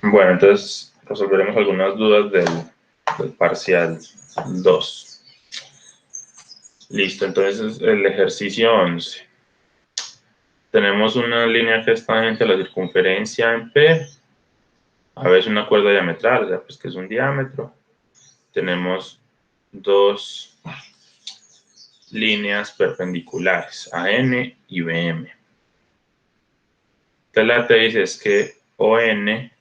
Bueno, entonces resolveremos algunas dudas del parcial 2. Listo, entonces el ejercicio 11. Tenemos una línea que es tangente a la circunferencia en P. A veces una cuerda diametral, o sea, pues que es un diámetro. Tenemos dos líneas perpendiculares, AN y BM. Entonces la tesis es que ON,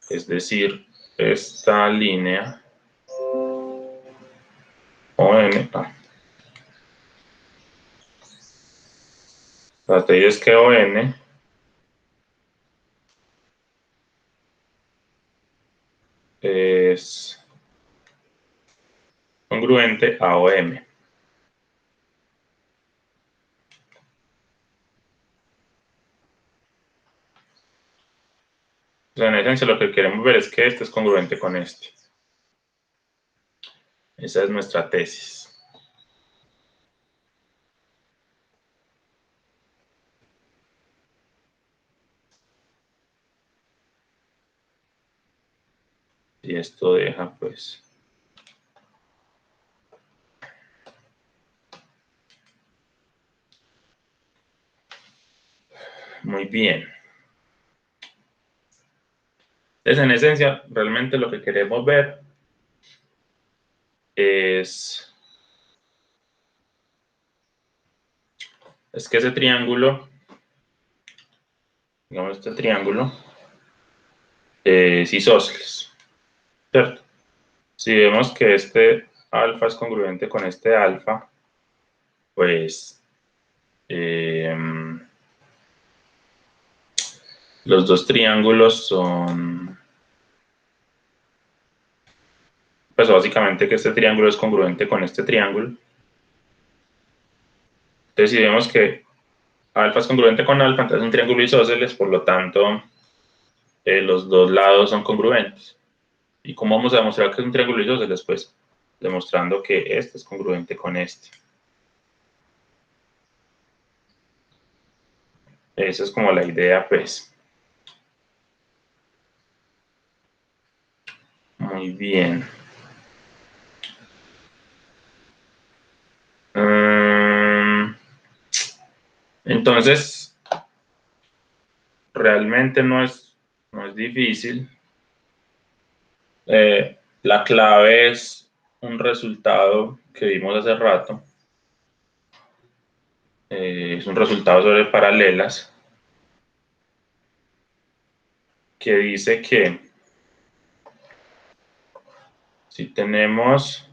es decir, esta línea ON, la tesis es que ON es congruente a OM. O sea, en esencia lo que queremos ver es que este es congruente con este. Esa es nuestra tesis. Y esto deja, pues, muy bien. Entonces, en esencia, realmente lo que queremos ver es que ese triángulo, digamos este triángulo, es isósceles, ¿cierto? Si vemos que este alfa es congruente con este alfa, pues los dos triángulos son, pues básicamente que este triángulo es congruente con este triángulo. Entonces, si vemos que alfa es congruente con alfa, entonces es un triángulo isósceles, por lo tanto, los dos lados son congruentes. ¿Y cómo vamos a demostrar que es un triángulo isósceles? Pues demostrando que este es congruente con este. Esa es como la idea, pues. Muy bien. Entonces, realmente no es difícil. La clave es un resultado que vimos hace rato. Es un resultado sobre paralelas que dice que si tenemos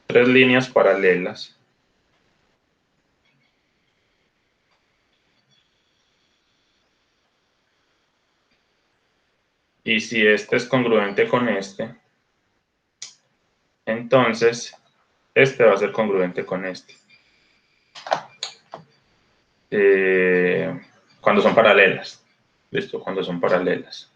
tres líneas paralelas, y si este es congruente con este, entonces este va a ser congruente con este. Cuando son paralelas. ¿Listo? Cuando son paralelas.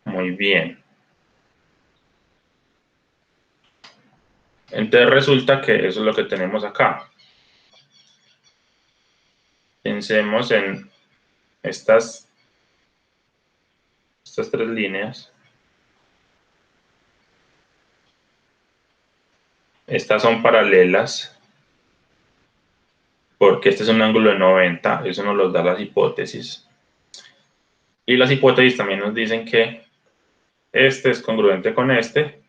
Muy bien. Entonces resulta que eso es lo que tenemos acá. Pensemos en estas tres líneas. Estas son paralelas porque este es un ángulo de 90. Eso nos lo da las hipótesis. Y las hipótesis también nos dicen que este es congruente con este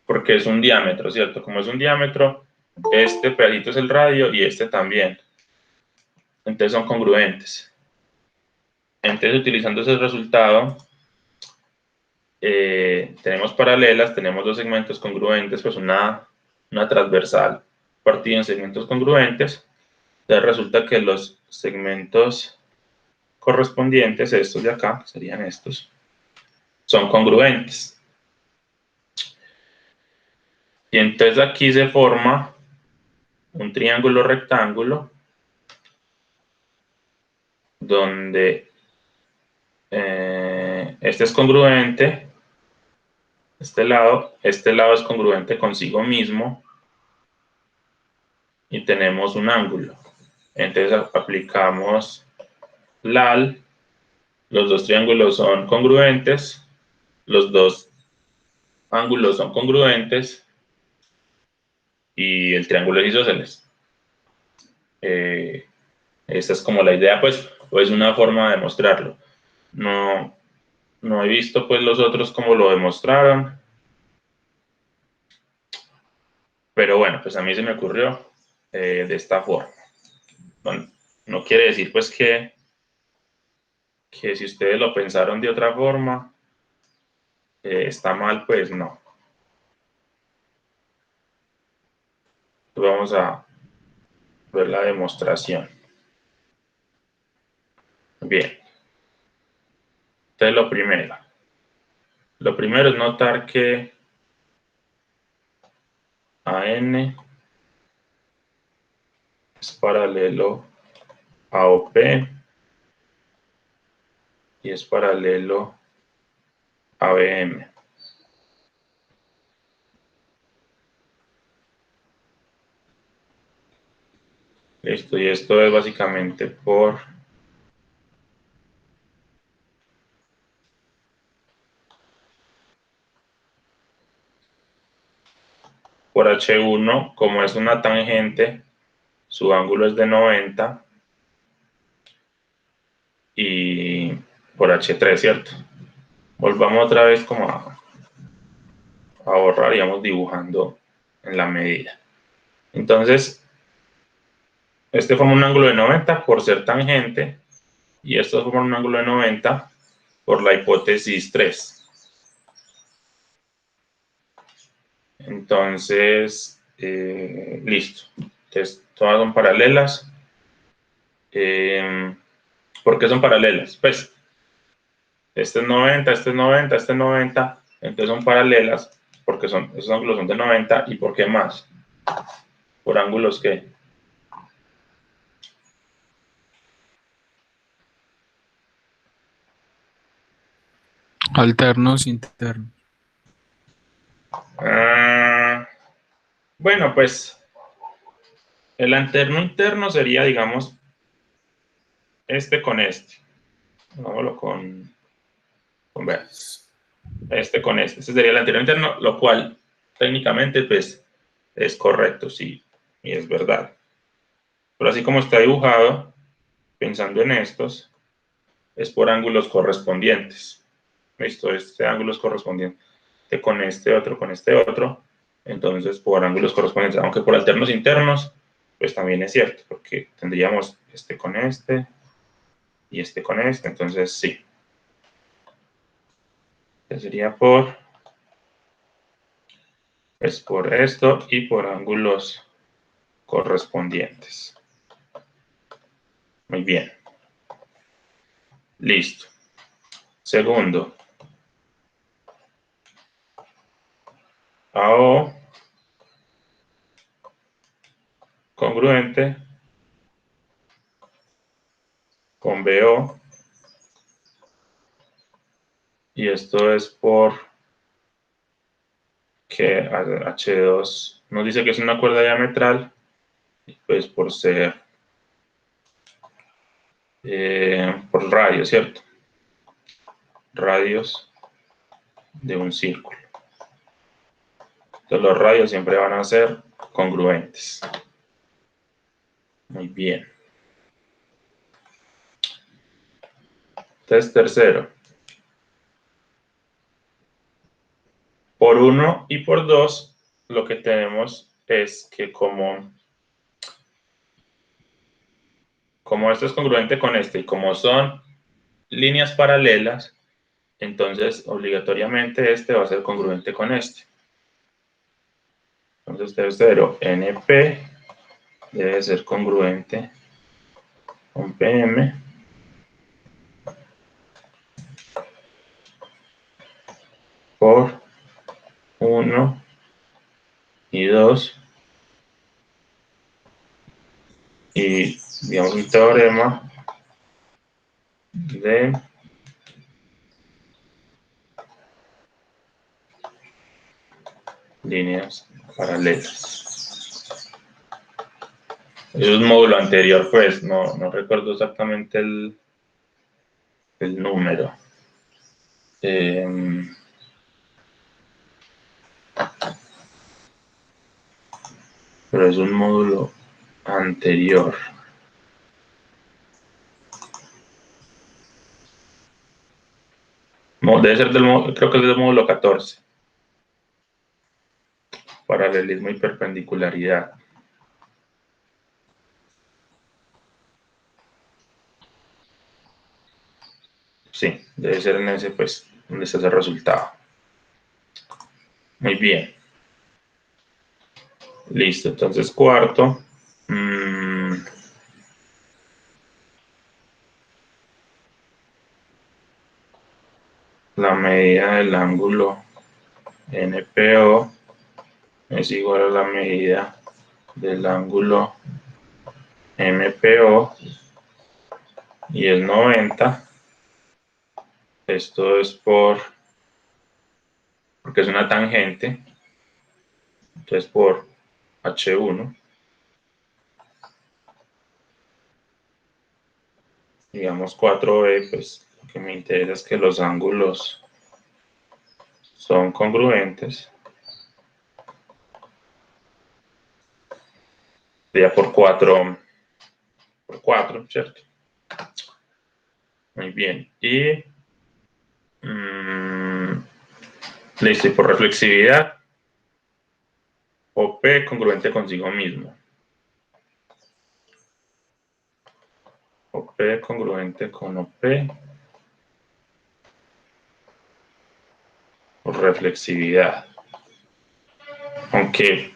porque es un diámetro, ¿cierto? Como es un diámetro, este pedacito es el radio y este también. Entonces son congruentes. Entonces, utilizando ese resultado, tenemos paralelas, tenemos dos segmentos congruentes, pues una transversal partida en segmentos congruentes. Entonces resulta que los segmentos correspondientes, estos de acá, que serían estos, son congruentes. Y entonces aquí se forma un triángulo rectángulo donde este es congruente, este lado es congruente consigo mismo y tenemos un ángulo. Entonces aplicamos LAL, los dos triángulos son congruentes, los dos ángulos son congruentes y el triángulo es isósceles. Esta es como la idea, pues, o es una forma de demostrarlo. No he visto, pues, los otros cómo lo demostraron. Pero bueno, pues a mí se me ocurrió de esta forma. Bueno, no quiere decir, pues, que si ustedes lo pensaron de otra forma, está mal, pues no. Vamos a ver la demostración. Bien. Entonces, lo primero es notar que AN es paralelo a OP y es paralelo a BM. Listo, y esto es básicamente por H1, como es una tangente, su ángulo es de 90, y por H3, ¿cierto? Volvamos otra vez como a borrar y vamos dibujando en la medida. Entonces, este forma un ángulo de 90 por ser tangente, y esto forma un ángulo de 90 por la hipótesis 3. Entonces, listo. Entonces, todas son paralelas. ¿Por qué son paralelas? Pues, este es 90, este es 90, este es 90. Entonces son paralelas porque esos ángulos son de 90. ¿Y por qué más? ¿Por ángulos qué? Alternos internos. Bueno, pues el alterno interno sería, digamos, este con este. Hagámoslo con ver. Este con este. Este sería el alterno interno, lo cual técnicamente pues es correcto, sí, y es verdad. Pero así como está dibujado, pensando en estos, es por ángulos correspondientes. Listo, este ángulo es correspondiente con este otro. Entonces, por ángulos correspondientes, aunque por alternos internos, pues también es cierto, porque tendríamos este con este y este con este. Entonces, sí. Sería pues por esto y por ángulos correspondientes. Muy bien. Listo. Segundo, AO congruente con BO, y esto es por que H2 nos dice que es una cuerda diametral, pues por ser por radio, ¿cierto? Radios de un círculo. Entonces los radios siempre van a ser congruentes. Muy bien. Entonces, tercero, por 1 y por 2, lo que tenemos es que como esto es congruente con este y como son líneas paralelas, entonces obligatoriamente este va a ser congruente con este. Entonces, tercero, NP debe ser congruente con PM por 1 y 2, y digamos un teorema de líneas paralelas. Eso es módulo anterior, pues, no recuerdo exactamente el número. Pero es un módulo anterior. Debe ser creo que es del módulo 14. Paralelismo y perpendicularidad. Sí, debe ser en ese, pues, donde está ese resultado. Muy bien. Listo, entonces cuarto. La medida del ángulo NPO es igual a la medida del ángulo MPO y es 90. Esto es porque es una tangente, entonces por H1. Digamos 4B, pues lo que me interesa es que los ángulos son congruentes. Sería por 4, ¿cierto? Muy bien. Y listo, y por reflexividad, OP congruente consigo mismo. OP congruente con OP por reflexividad. Aunque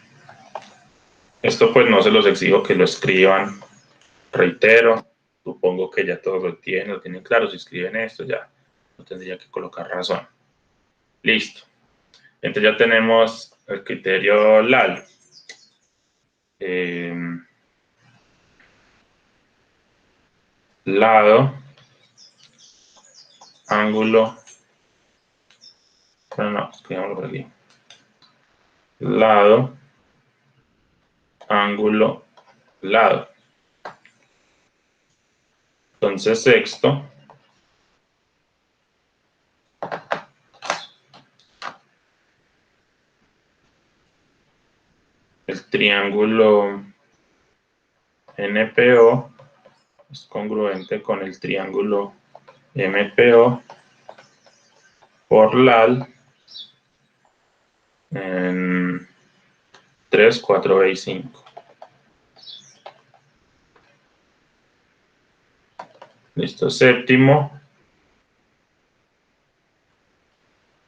esto pues no se los exijo que lo escriban, reitero, supongo que ya todos lo tienen claro, si escriben esto ya no tendría que colocar razón. Listo. Entonces ya tenemos el criterio LAL. Lado, ángulo, no, escribámoslo por aquí. Lado, ángulo, lado. Entonces sexto el triángulo NPO es congruente con el triángulo MPO por LAL en 3, 4 y 5. Listo, séptimo.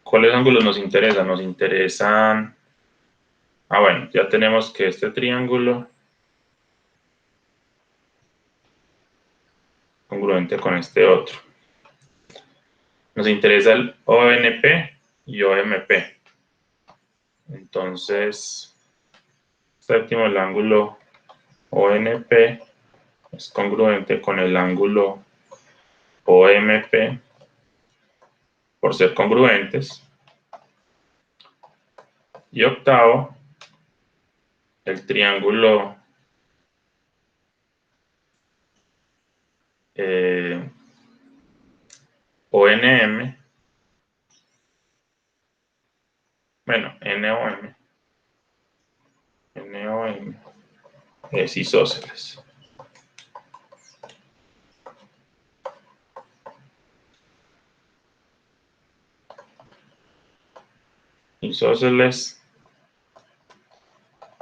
¿Cuáles ángulos nos interesan? Nos interesan... bueno, ya tenemos que este triángulo congruente con este otro. Nos interesa el ONP y OMP. Entonces, séptimo, el ángulo ONP es congruente con el ángulo OMP por ser congruentes. Y octavo, el triángulo ONM, bueno, NOM es isósceles. Isósceles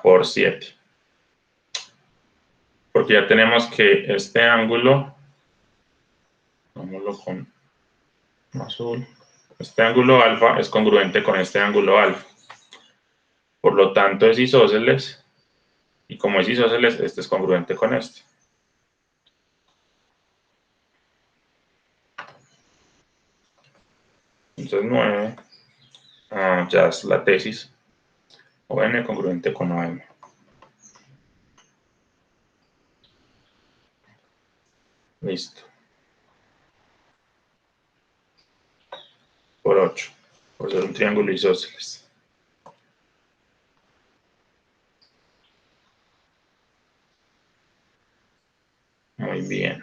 por 7. Porque ya tenemos que este ángulo, vámonos con azul, este ángulo alfa es congruente con este ángulo alfa. Por lo tanto es isósceles, y como es isósceles, este es congruente con este. Entonces 9, ya es la tesis, ON congruente con OM. Listo. Por 8, por ser un triángulo isósceles. . Muy bien.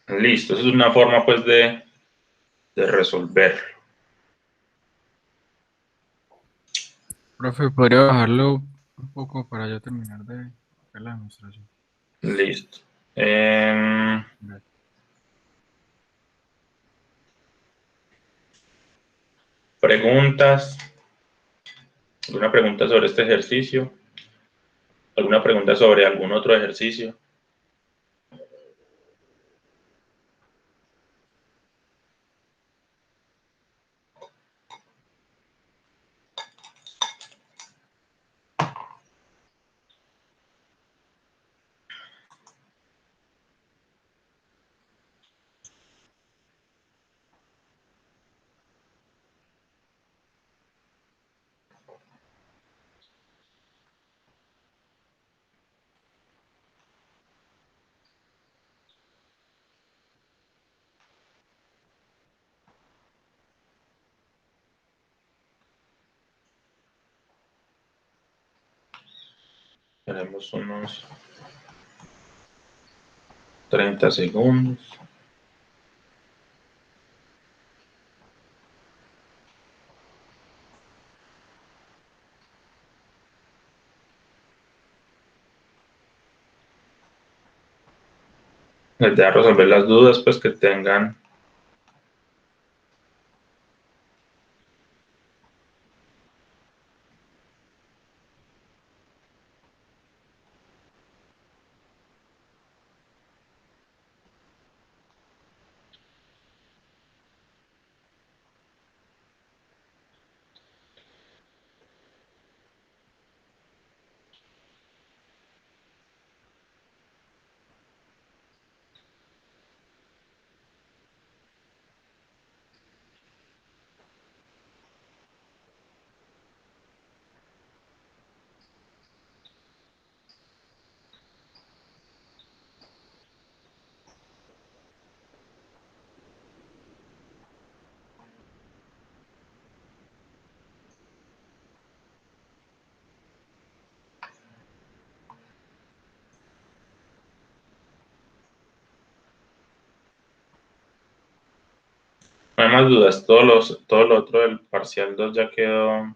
Listo, esa es una forma pues de resolverlo. Profe, ¿podría bajarlo un poco para ya terminar de hacer la demostración? Listo. Gracias. Preguntas. ¿Alguna pregunta sobre este ejercicio? ¿Alguna pregunta sobre algún otro ejercicio? Tenemos unos 30 segundos. Les voy a resolver las dudas pues que tengan. No hay más dudas, todo lo otro del parcial 2 ya quedó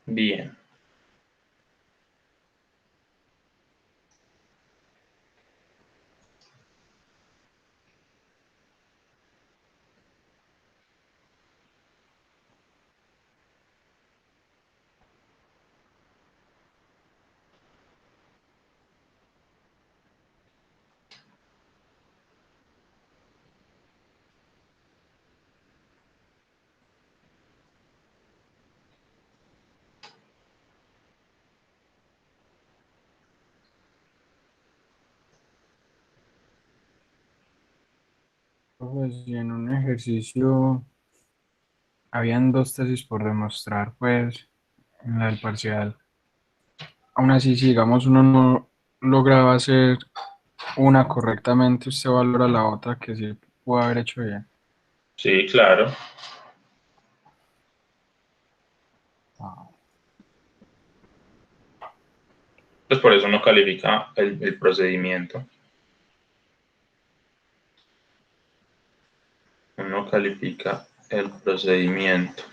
bien. Profe, si en un ejercicio habían dos tesis por demostrar, pues, en la del parcial, aún así, si digamos uno no lograba hacer una correctamente, usted valora la otra que sí pudo haber hecho bien. Sí, claro. Ah, Pues por eso uno califica el procedimiento. Uno califica el procedimiento.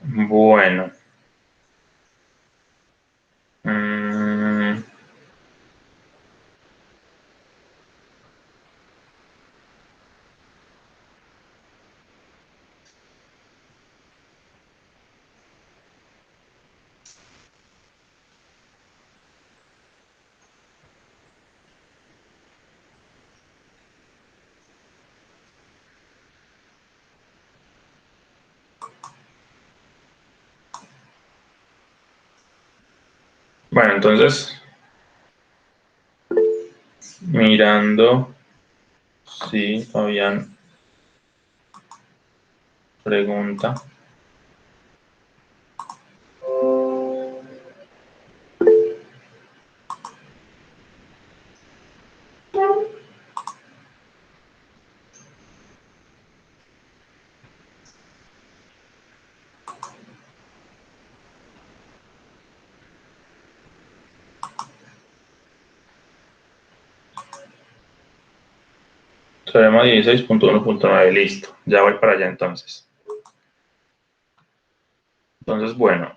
Bueno. Mm, bueno, entonces mirando si Fabián pregunta. Teorema 16.1.9, listo. Ya voy para allá entonces. Entonces, bueno,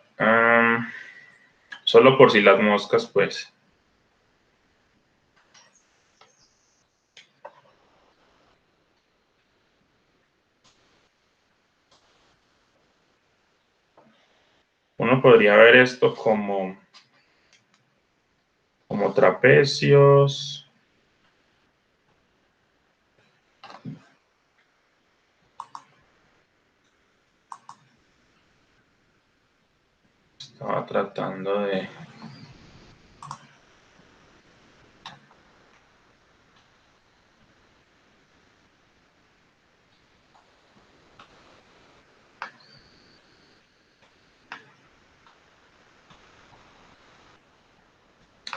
solo por si las moscas, pues. Uno podría ver esto como trapecios. Estaba tratando de...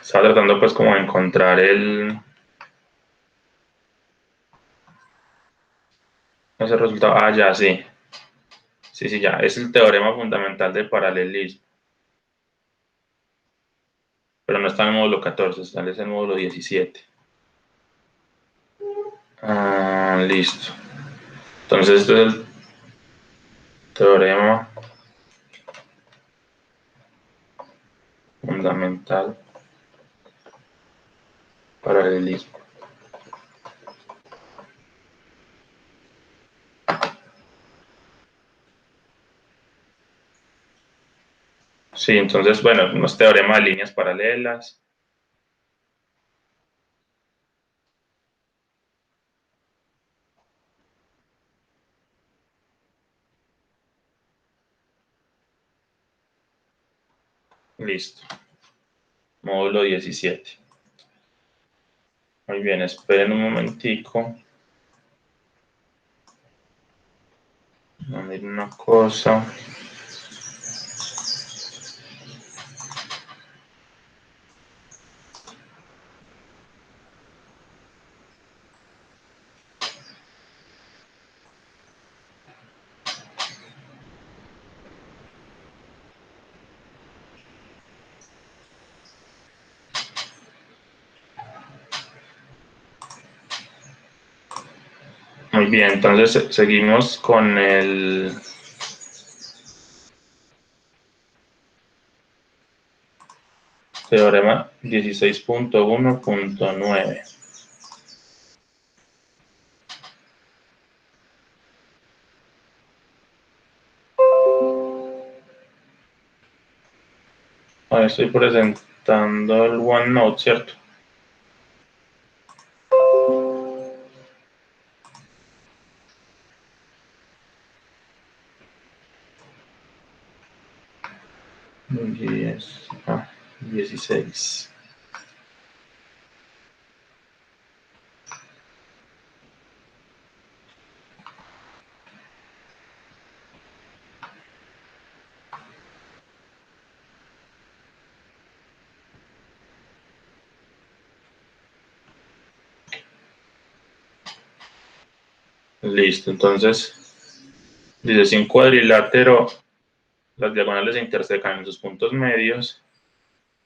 Estaba tratando pues como de encontrar ese resultado. Ah, ya, sí. Sí, sí, ya. Es el teorema fundamental del paralelismo. Pero no está en el módulo 14, está en el módulo 17. Ah, listo. Entonces, esto es el teorema fundamental paralelismo. Sí, entonces, bueno, unos teoremas de líneas paralelas. Listo. Módulo 17. Muy bien, esperen un momentico. A ver una cosa. Muy bien, entonces seguimos con el teorema 16.1.9. Ahora estoy presentando el OneNote, ¿cierto? Diez, 16. Listo, entonces dice si un cuadrilátero, las diagonales se intersecan en sus puntos medios,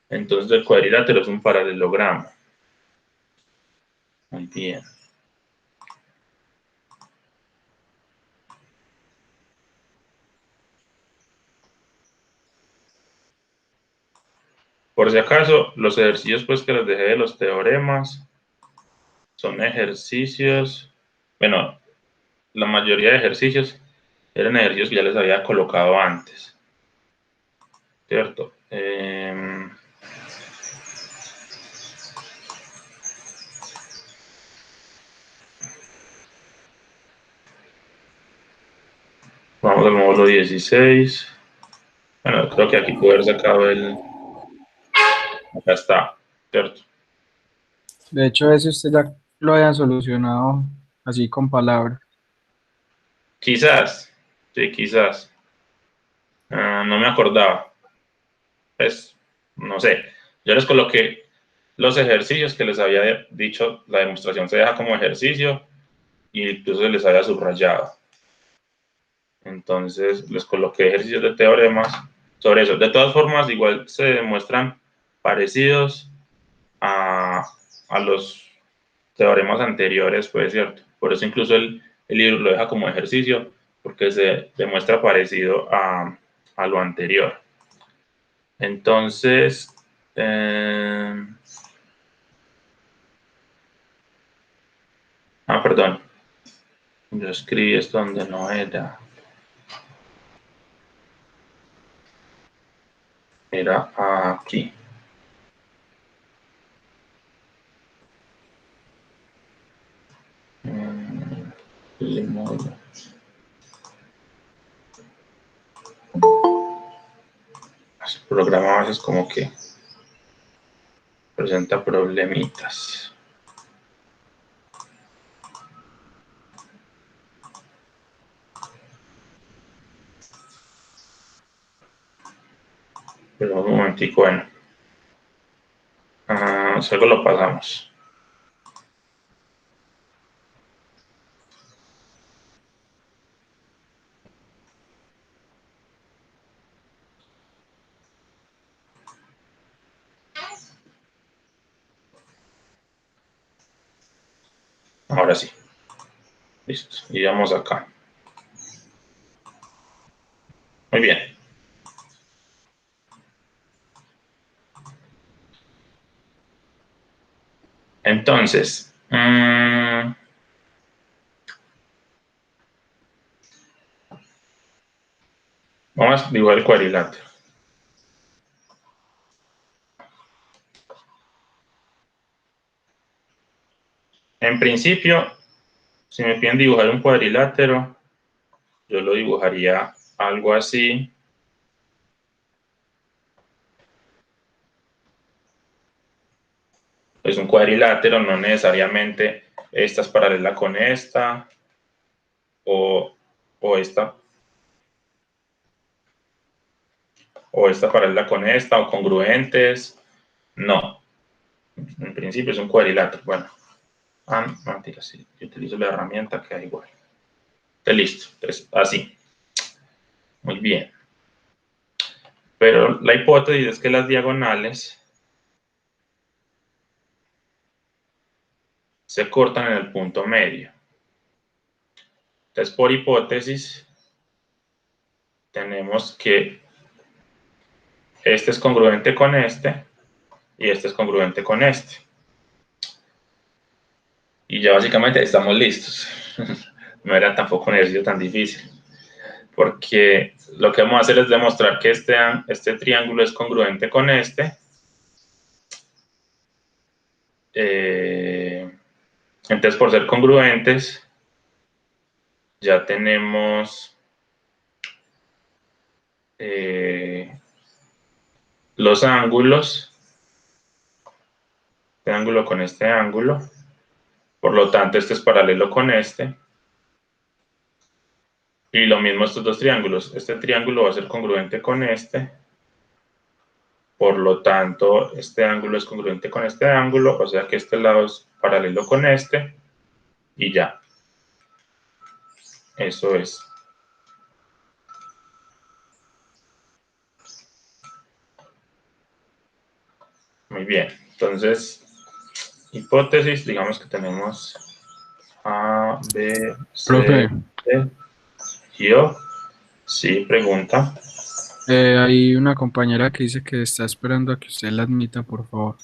entonces el cuadrilátero es un paralelogramo. Muy bien. Por si acaso, los ejercicios pues que les dejé de los teoremas son ejercicios, bueno, la mayoría de ejercicios eran ejercicios que ya les había colocado antes, ¿cierto? Vamos al módulo 16. Bueno, creo que aquí puedo haber sacado el... Acá está, ¿cierto? De hecho, ese usted ya lo había solucionado así con palabras. Quizás, sí, quizás. No me acordaba. Pues, no sé. Yo les coloqué los ejercicios que les había dicho, la demostración se deja como ejercicio y incluso les había subrayado. Entonces les coloqué ejercicios de teoremas sobre eso. De todas formas, igual se demuestran parecidos a los teoremas anteriores, pues cierto. Por eso incluso el libro lo deja como ejercicio, porque se demuestra parecido a lo anterior. Entonces, perdón, yo escribí esto donde no era. Era aquí. El programa a veces como que presenta problemitas. Pero un momentico, bueno. Luego lo pasamos. Ahora sí. Listo. Y vamos acá. Muy bien. Entonces, vamos a dibujar el cuadrilátero. En principio, si me piden dibujar un cuadrilátero, yo lo dibujaría algo así. Es un cuadrilátero, no necesariamente esta es paralela con esta o esta paralela con esta o congruentes. No, en principio es un cuadrilátero. Bueno, mentira, sí, yo utilizo la herramienta que da igual. Listo, entonces así. Muy bien. Pero la hipótesis es que las diagonales se cortan en el punto medio. Entonces, por hipótesis, tenemos que este es congruente con este y este es congruente con este. Y ya básicamente estamos listos. No era tampoco un ejercicio tan difícil, porque lo que vamos a hacer es demostrar que este triángulo es congruente con este. Entonces, por ser congruentes, ya tenemos los ángulos, este ángulo con este ángulo. Por lo tanto, este es paralelo con este. Y lo mismo estos dos triángulos. Este triángulo va a ser congruente con este. Por lo tanto, este ángulo es congruente con este ángulo, o sea que este lado es paralelo con este. Y ya. Eso es. Muy bien. Entonces, hipótesis, digamos que tenemos A, B, C, Profe, D, y O. Sí, pregunta. hay una compañera que dice que está esperando a que usted la admita, por favor.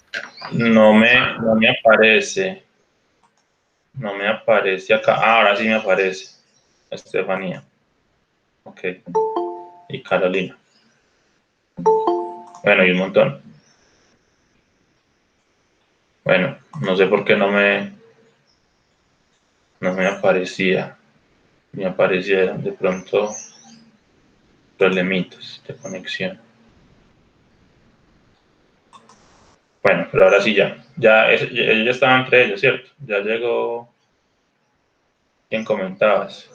No me aparece. No me aparece acá. Ahora sí me aparece. Estefanía. Ok. Y Carolina. Bueno, y un montón. Bueno, no sé por qué no me aparecía. Me aparecieron de pronto problemitas de conexión. Bueno, pero ahora sí ya estaba entre ellos, ¿cierto? Ya llegó quien comentabas.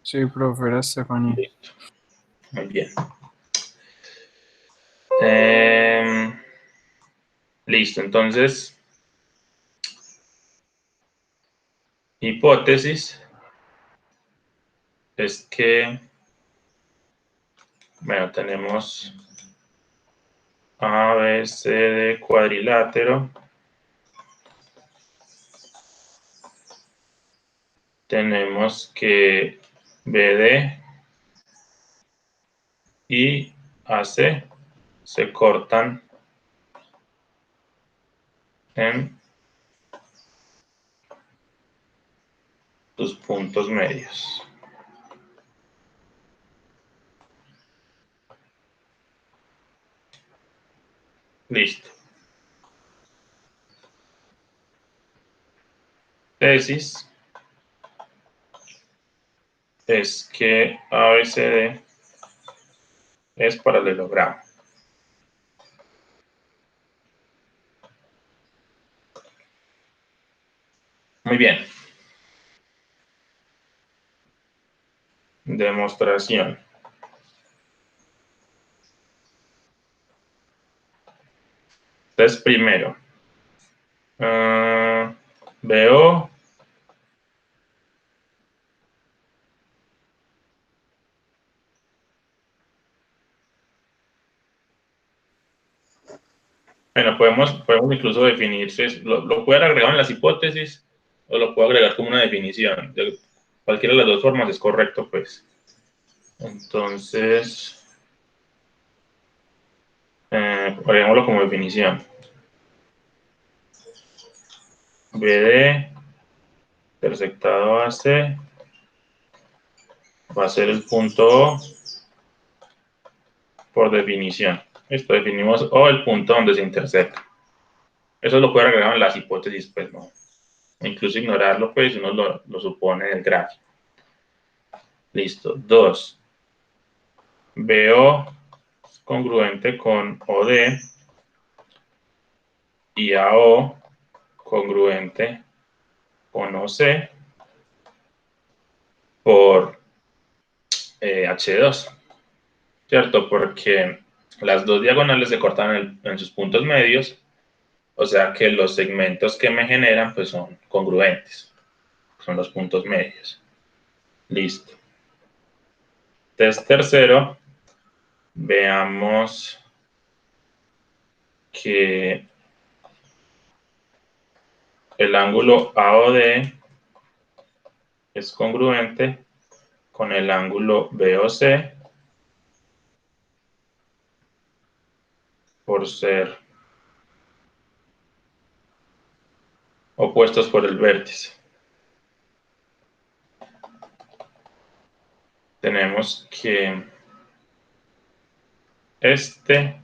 Sí, profe, era Estefanía. Listo, muy bien. Em, listo, entonces, hipótesis es que, bueno, tenemos A, B, C, D cuadrilátero. Tenemos que BD y AC se cortan en tus puntos medios. Listo. Tesis es que ABCD es paralelogramo. Muy bien. Demostración. Entonces, primero, veo bueno, podemos incluso definir, lo puedo agregar en las hipótesis o lo puedo agregar como una definición. De cualquiera de las dos formas es correcto, pues. Entonces, agregámoslo como definición. BD intersectado AC va a ser el punto O por definición. Esto definimos O el punto donde se intersecta. Eso lo puedo agregar en las hipótesis, pues no. Incluso ignorarlo, pues uno lo supone del gráfico. Listo. 2. BO congruente con OD y AO congruente con OC por H2, ¿cierto? Porque las dos diagonales se cortan en sus puntos medios, o sea que los segmentos que me generan pues son congruentes, son los puntos medios. Listo. Entonces, tercero, veamos que el ángulo AOD es congruente con el ángulo BOC por ser opuestos por el vértice. Tenemos que este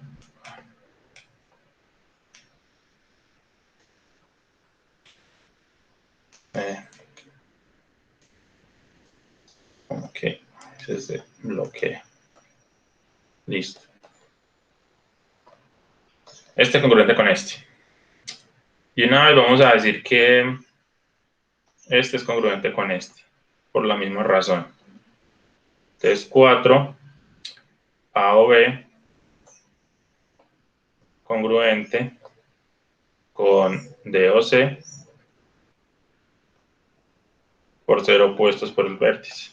ok, se bloquea. Listo. Este es congruente con este. Y una vez vamos a decir que este es congruente con este, por la misma razón. Entonces 4 A o B congruente con D o C por ser opuestos por el vértice.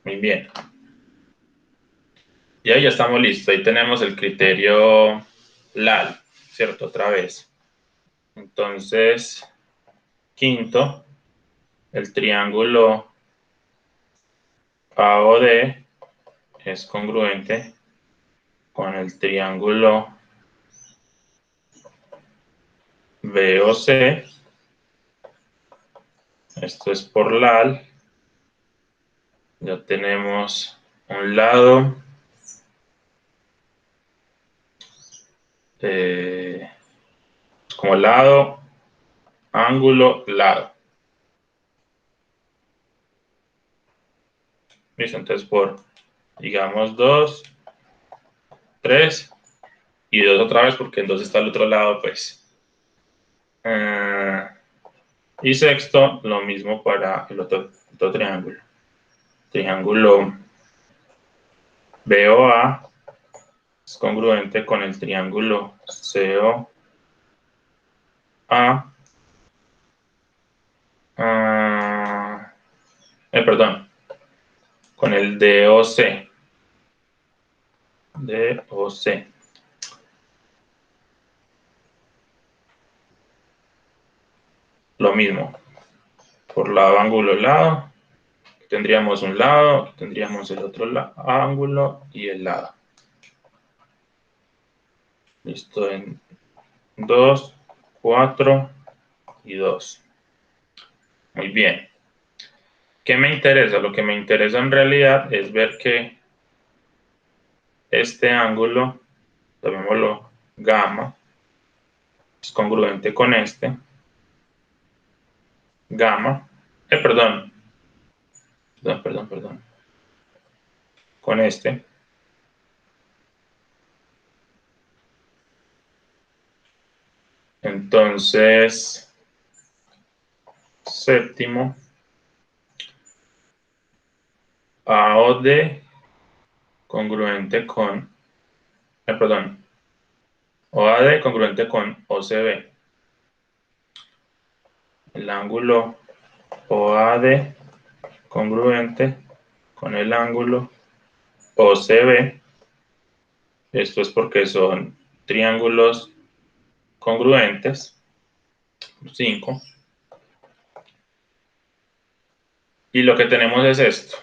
Muy bien. Y ahí ya estamos listos. Ahí tenemos el criterio LAL, ¿cierto? Otra vez. Entonces, quinto, el triángulo AOD es congruente con el triángulo BOC. Esto es por LAL. Ya tenemos un lado como lado, ángulo, lado. Listo, entonces por digamos 2, 3 y 2 otra vez porque en 2 está al otro lado, pues. Y sexto, lo mismo para el otro triángulo. Triángulo BOA es congruente con el triángulo COA. Perdón, con el DOC. DOC. Lo mismo. Por lado, ángulo, lado. Tendríamos un lado, tendríamos el otro ángulo y el lado. Listo, en 2, 4 y 2. Muy bien. ¿Qué me interesa? Lo que me interesa en realidad es ver que este ángulo, llamémoslo gamma, es congruente con este. Gamma, perdón. Con este. Entonces, séptimo, AOD congruente con, OAD congruente con OCB. El ángulo OAD congruente con el ángulo OCB. Esto es porque son triángulos congruentes. 5. Y lo que tenemos es esto.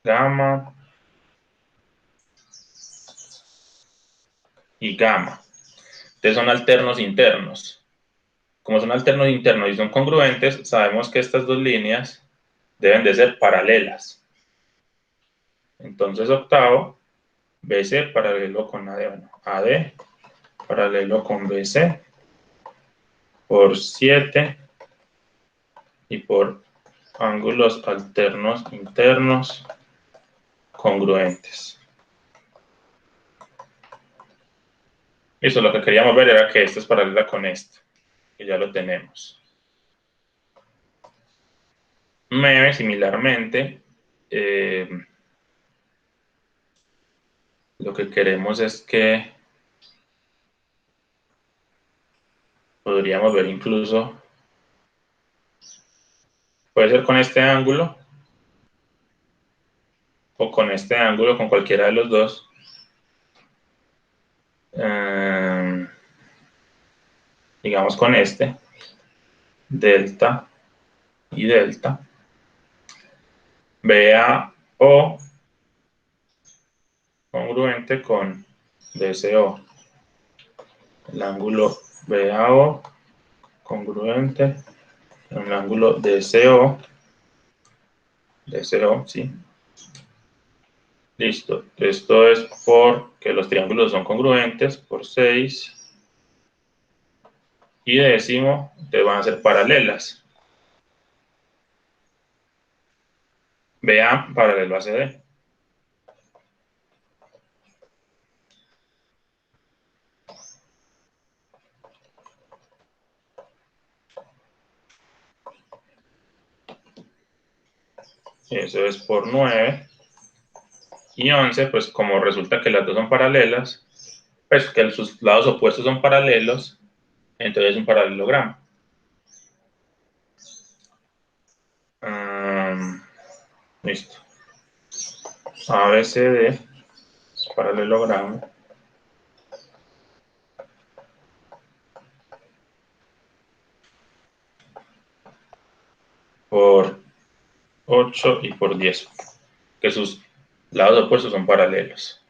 Gamma y gamma. Entonces son alternos internos. Como son alternos internos y son congruentes, sabemos que estas dos líneas deben de ser paralelas. Entonces, octavo, BC paralelo con AD. Bueno, AD paralelo con BC por 7 y por ángulos alternos internos congruentes. Eso, lo que queríamos ver era que esta es paralela con esta, que ya lo tenemos. 9, similarmente, lo que queremos es que podríamos ver incluso, puede ser con este ángulo o con este ángulo, con cualquiera de los dos. Digamos con este, delta y delta. BAO congruente con DCO. El ángulo BAO congruente con el ángulo DCO. DCO, sí. Listo. Esto es porque los triángulos son congruentes por 6. Y décimo, te van a ser paralelas. BA paralelo a CD. Eso es por 9. Y 11, pues como resulta que las dos son paralelas, pues que sus lados opuestos son paralelos, entonces es un paralelogramo. Listo. ABCD es paralelogramo. Por 8 y por 10, que sus lados opuestos son paralelos.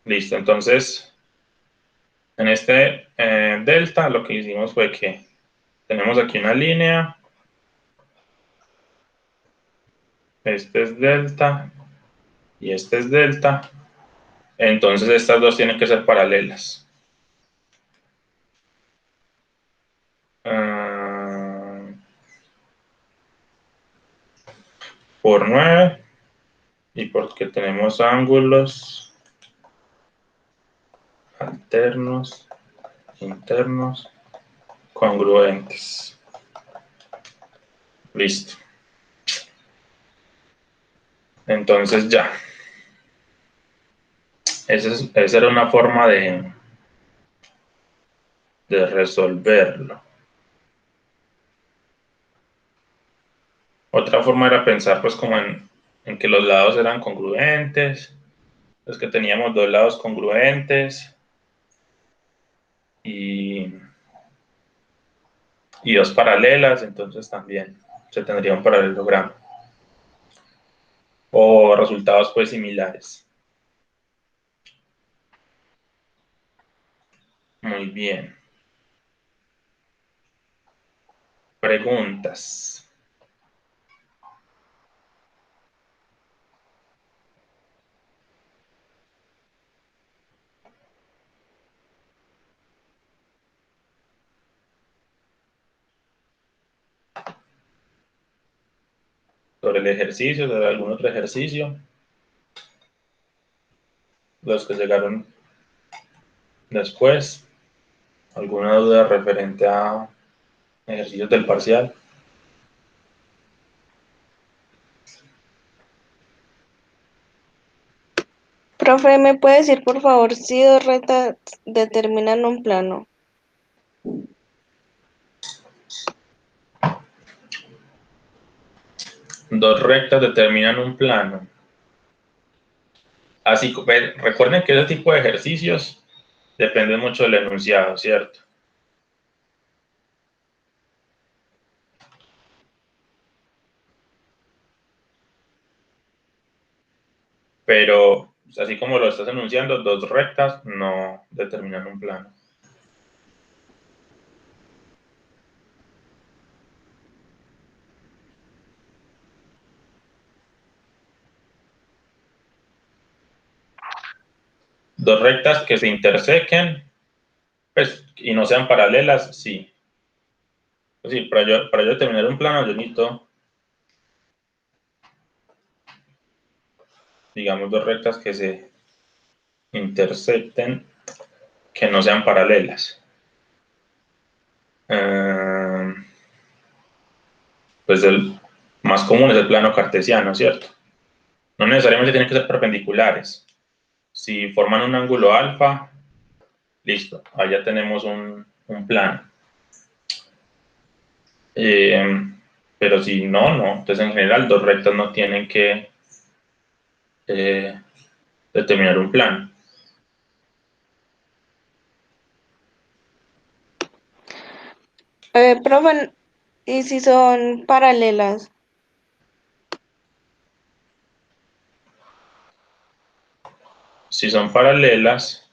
Listo, entonces, en este delta lo que hicimos fue que tenemos aquí una línea, este es delta y este es delta, entonces estas dos tienen que ser paralelas. por 9 y porque tenemos ángulos alternos, internos, congruentes. Listo. Entonces ya. Esa era una forma de resolverlo. Otra forma era pensar pues como en que los lados eran congruentes, pues que teníamos dos lados congruentes y dos paralelas, entonces también se tendría un paralelogramo. O resultados pues similares. Muy bien. Preguntas. Sobre el ejercicio, sobre algún otro ejercicio. Los que llegaron después. ¿Alguna duda referente a ejercicios del parcial? Profe, ¿me puede decir por favor si dos rectas determinan un plano? Dos rectas determinan un plano. Así, recuerden que ese tipo de ejercicios dependen mucho del enunciado, ¿cierto? Pero, así como lo estás enunciando, dos rectas no determinan un plano. Dos rectas que se intersequen, pues, y no sean paralelas, sí. Pues sí, para yo determinar un plano, yo necesito, digamos, dos rectas que se intersecten, que no sean paralelas. Pues el más común es el plano cartesiano, ¿cierto? No necesariamente tienen que ser perpendiculares. Si forman un ángulo alfa, listo, ahí ya tenemos un plano. Pero si no, no. Entonces, en general, dos rectas no tienen que determinar un plano. Profe, ¿y si son paralelas? Si son paralelas,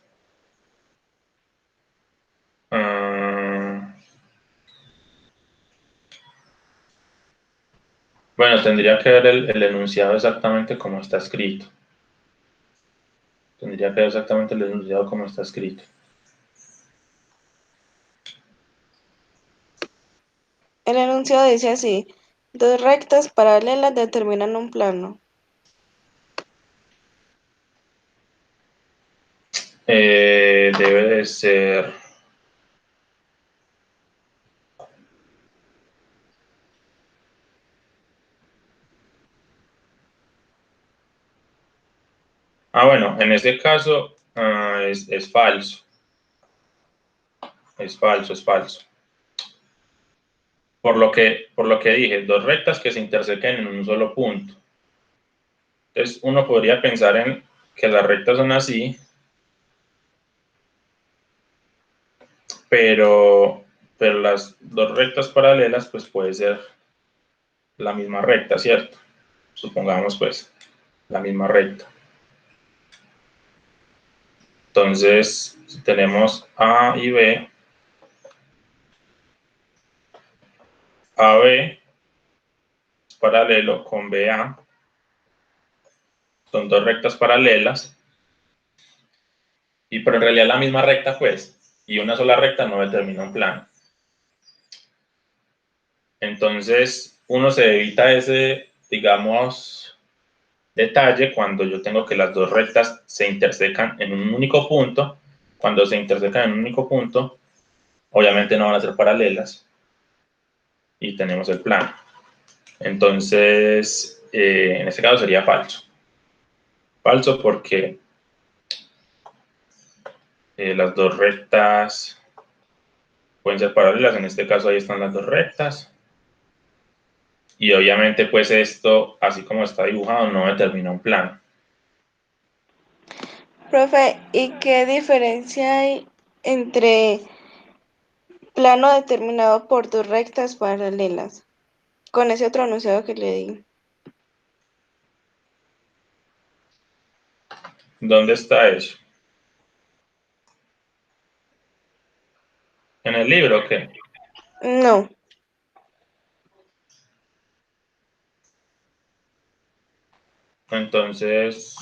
bueno, tendría que ver el enunciado exactamente como está escrito. Tendría que ver exactamente el enunciado como está escrito. El enunciado dice así: dos rectas paralelas determinan un plano. Debe de ser... bueno, en este caso es falso. Es falso, es falso. Por lo que dije, dos rectas que se intersequen en un solo punto. Entonces, uno podría pensar en que las rectas son así, pero las dos rectas paralelas, pues puede ser la misma recta, ¿cierto? Supongamos, pues, la misma recta. Entonces, si tenemos A y B, AB paralelo con BA, son dos rectas paralelas, pero en realidad la misma recta, pues, y una sola recta no determina un plano. Entonces, uno se evita ese digamos, detalle cuando yo tengo que las dos rectas se intersecan en un único punto. Cuando se intersecan en un único punto, obviamente no van a ser paralelas y tenemos el plano. Entonces, en este caso sería falso. Falso porque las dos rectas pueden ser paralelas. En este caso ahí están las dos rectas. Y obviamente pues esto, así como está dibujado, no determina un plano. Profe, ¿y qué diferencia hay entre plano determinado por dos rectas paralelas? Con ese otro enunciado que le di. ¿Dónde está eso? ¿En el libro o qué? No. Entonces,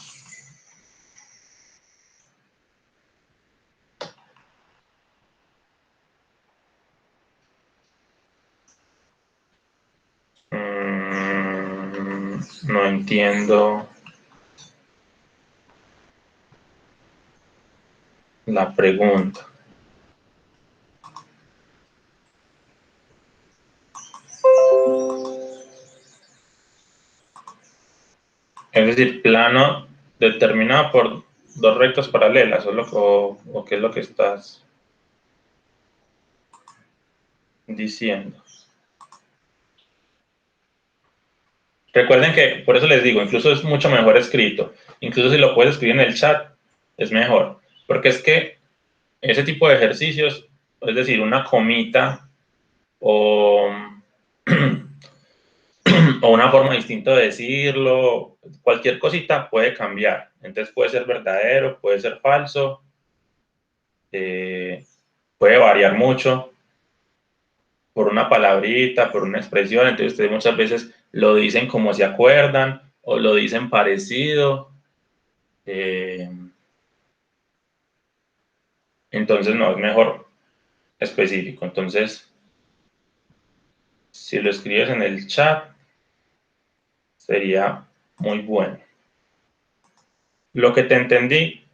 no entiendo la pregunta. Es decir, plano determinado por dos rectas paralelas, o qué es lo que estás diciendo. Recuerden que, por eso les digo, incluso es mucho mejor escrito. Incluso si lo puedes escribir en el chat, es mejor. Porque es que ese tipo de ejercicios, es decir, una comita o, o una forma distinta de decirlo, cualquier cosita puede cambiar. Entonces puede ser verdadero, puede ser falso, puede variar mucho por una palabrita, por una expresión. Entonces ustedes muchas veces lo dicen como se acuerdan o lo dicen parecido. Entonces no, es mejor específico. Entonces, si lo escribes en el chat, sería muy bueno. Lo que te entendí,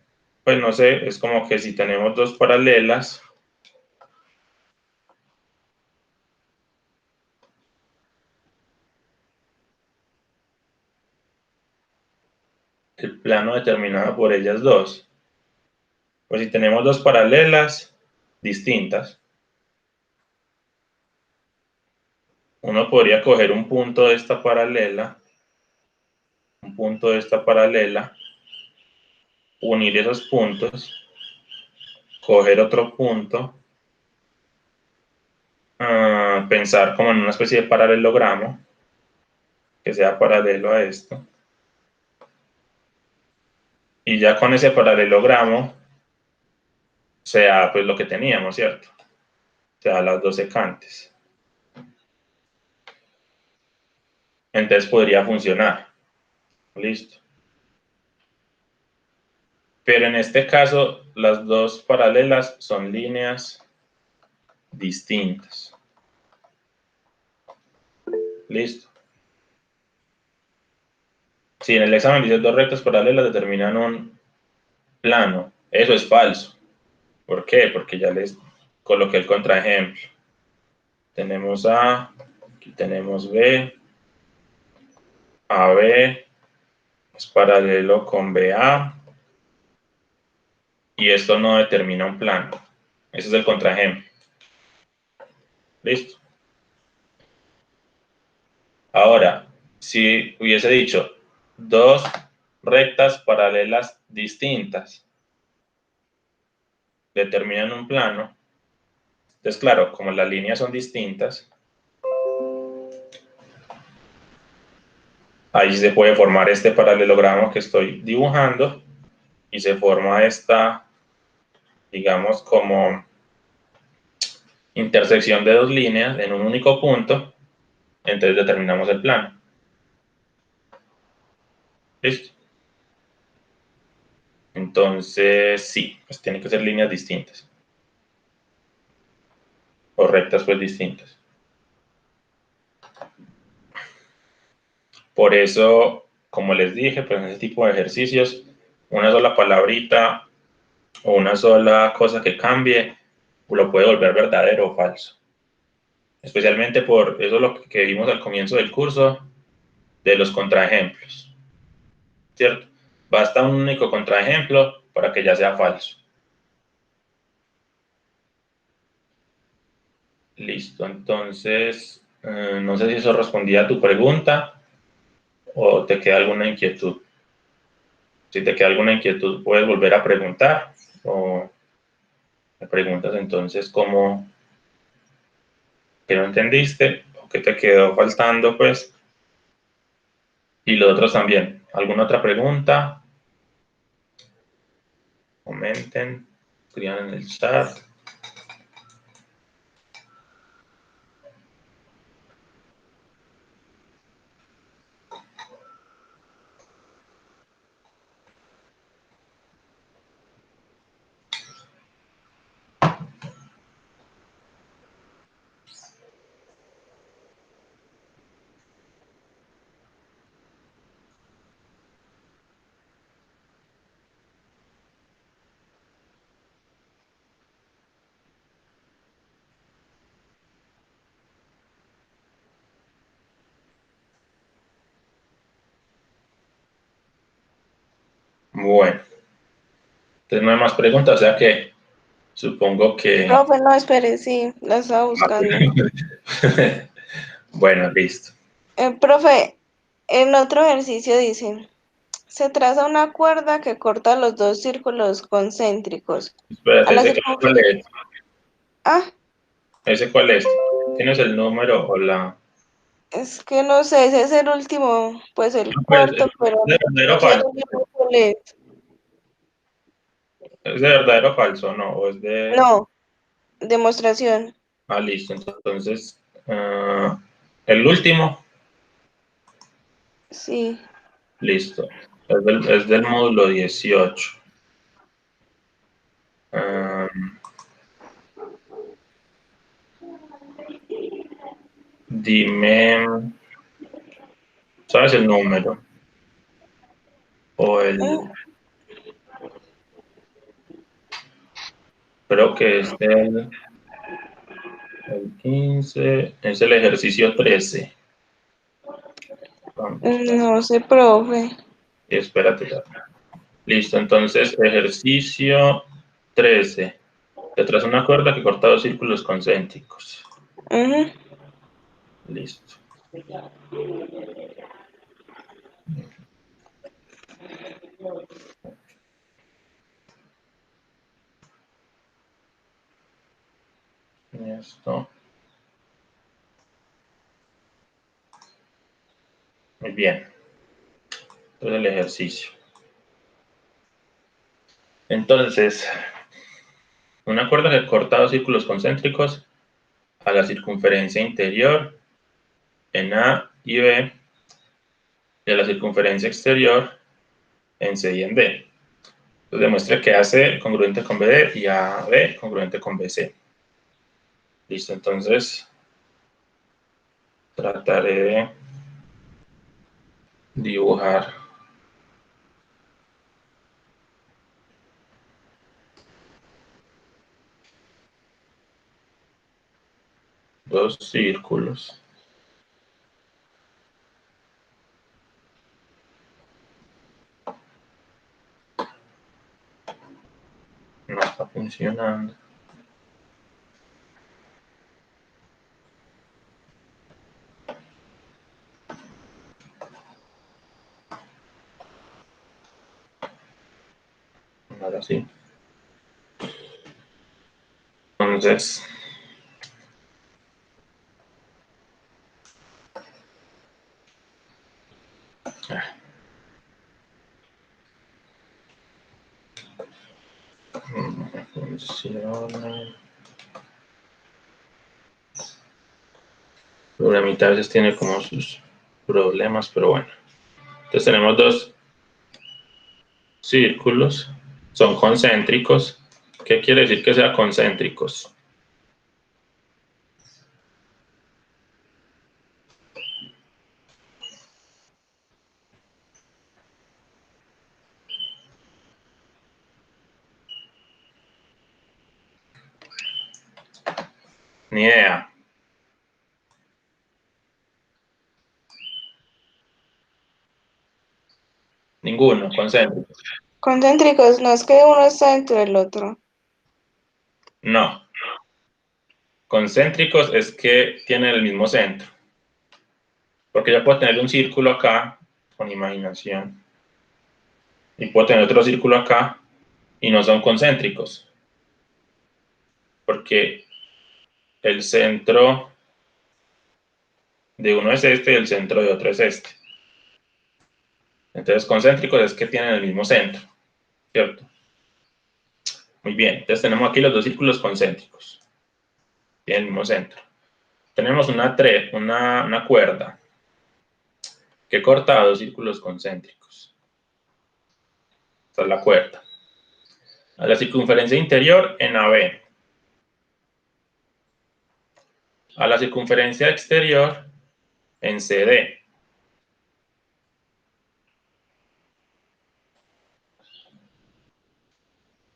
pues no sé, es como que si tenemos dos paralelas, el plano determinado por ellas dos. Pues si tenemos dos paralelas distintas, uno podría coger un punto de esta paralela, un punto de esta paralela, unir esos puntos, coger otro punto, pensar como en una especie de paralelogramo que sea paralelo a esto. Y ya con ese paralelogramo sea pues lo que teníamos, ¿cierto? O sea, las dos secantes. Entonces podría funcionar. Listo. Pero en este caso, las dos paralelas son líneas distintas. Listo. Si en el examen dice dos rectas paralelas determinan un plano, eso es falso. ¿Por qué? Porque ya les coloqué el contraejemplo. Tenemos A, aquí tenemos B, AB es paralelo con BA, y esto no determina un plano. Ese es el contraejemplo. Listo. Ahora, si hubiese dicho dos rectas paralelas distintas determinan un plano, entonces claro, como las líneas son distintas, ahí se puede formar este paralelogramo que estoy dibujando y se forma esta, digamos, como intersección de dos líneas en un único punto, entonces determinamos el plano. ¿Listo? Entonces, sí, pues tienen que ser líneas distintas. O rectas, pues, distintas. Por eso, como les dije, pues en ese tipo de ejercicios, una sola palabrita o una sola cosa que cambie lo puede volver verdadero o falso. Especialmente por eso lo que vimos al comienzo del curso de los contraejemplos, ¿cierto? Basta un único contraejemplo para que ya sea falso. Listo, entonces, no sé si eso respondía a tu pregunta o te queda alguna inquietud. Si te queda alguna inquietud, puedes volver a preguntar o me preguntas entonces cómo, que no entendiste o qué te quedó faltando, pues. Y los otros también. ¿Alguna otra pregunta? Comenten, escriban en el chat. Bueno, entonces no hay más preguntas, o sea que supongo que... Profe, no, espere, sí, la estaba buscando. Bueno, listo. Profe, en otro ejercicio dice, se traza una cuerda que corta los dos círculos concéntricos. A Espérate, la ¿ese cuál circunferencia. es? Ah, ¿Ese cuál es? ¿Tienes el número o la...? es que no sé, ese es el último, pues el No, pues, cuarto, pero ¿es de verdadero no o sé falso? muy bien cuál es. ¿Es de verdadero o falso? No, o es de... No, demostración. Ah, listo. Entonces, el último, Sí. listo. Es del módulo 18. Ah, dime, ¿sabes el número? O Mm, creo que es el 15, es el ejercicio 13. Vamos, No sé, profe. espérate ya. Listo, entonces, ejercicio 13. Te traes una cuerda que corta dos círculos concéntricos. Ujú. Listo. Esto. Muy bien. Entonces el ejercicio. Entonces, una cuerda que corta dos círculos concéntricos a la circunferencia interior en A y B y a la circunferencia exterior en C y en D. Entonces demuestra que AC congruente con BD y AB congruente con BC. Listo, entonces trataré de dibujar dos círculos. No está funcionando. Ahora sí. Entonces, no funciona. La mitad a veces tiene como sus problemas, pero bueno. Entonces tenemos dos círculos, son concéntricos. ¿Qué quiere decir que sean concéntricos? Ni idea. Ninguno, concéntricos. Concéntricos, no es que uno está dentro del otro. No. Concéntricos es que tienen el mismo centro. Porque yo puedo tener un círculo acá, con imaginación, y puedo tener otro círculo acá, y no son concéntricos. Porque el centro de uno es este y el centro de otro es este. Entonces, concéntricos es que tienen el mismo centro, ¿cierto? Muy bien, entonces tenemos aquí los dos círculos concéntricos. Tienen el mismo centro. Tenemos una cuerda que corta dos círculos concéntricos. Esta es la cuerda. A la circunferencia interior en AB. A la circunferencia exterior en CD.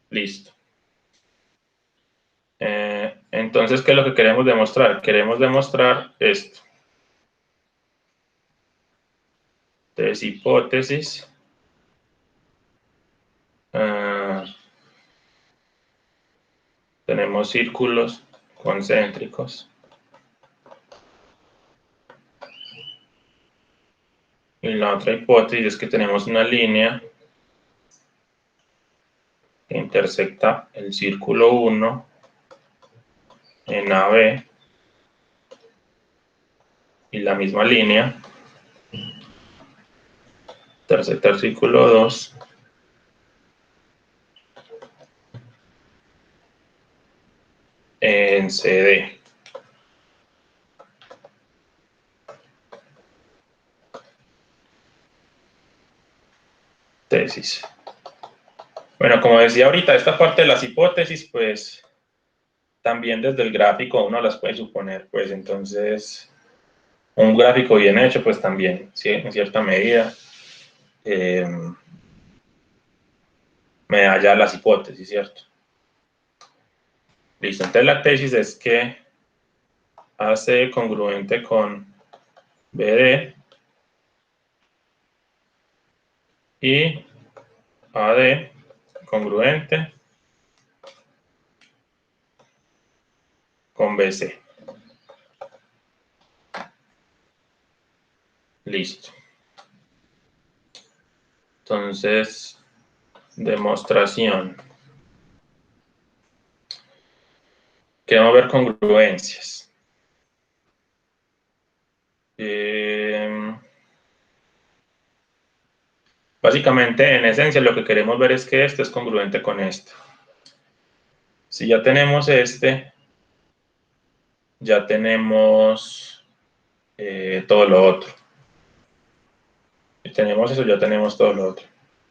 Listo. Entonces, ¿qué es lo que queremos demostrar? Queremos demostrar esto. Entonces, hipótesis. Tenemos círculos concéntricos. Y la otra hipótesis es que tenemos una línea que intersecta el círculo 1 en AB y la misma línea intersecta el círculo 2 en CD. Tesis. Bueno, como decía ahorita, esta parte de las hipótesis, pues también desde el gráfico uno las puede suponer, pues entonces un gráfico bien hecho, pues también, ¿sí? En cierta medida, me da ya las hipótesis, ¿cierto? Listo, entonces la tesis es que AC congruente con BD y AD congruente con BC. Listo. Entonces, demostración. Queremos ver congruencias. Básicamente, en esencia, lo que queremos ver es que este es congruente con esto. Si ya tenemos este, ya tenemos todo lo otro. Si tenemos eso, ya tenemos todo lo otro.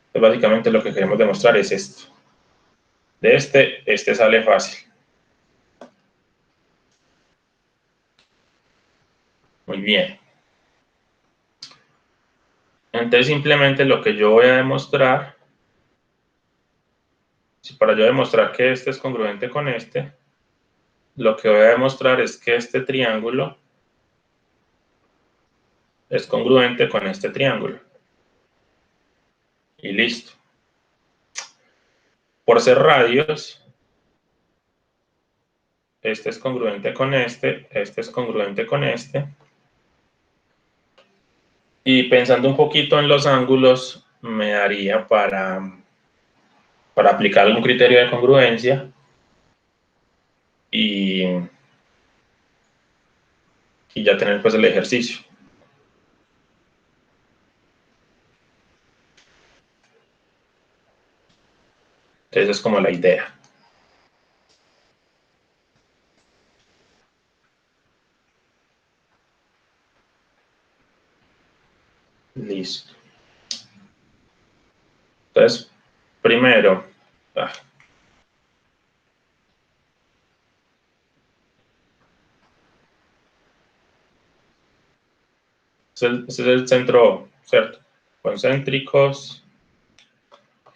Entonces, básicamente lo que queremos demostrar es esto. De este sale fácil. Muy bien. Entonces, simplemente lo que yo voy a demostrar, si para yo demostrar que este es congruente con este, lo que voy a demostrar es que este triángulo es congruente con este triángulo. Y listo. Por ser radios, este es congruente con este es congruente con este. Y pensando un poquito en los ángulos, me daría para aplicar algún criterio de congruencia y ya tener pues el ejercicio. Esa es como la idea. Listo. Entonces, primero, ese es el centro, ¿cierto? Concéntricos,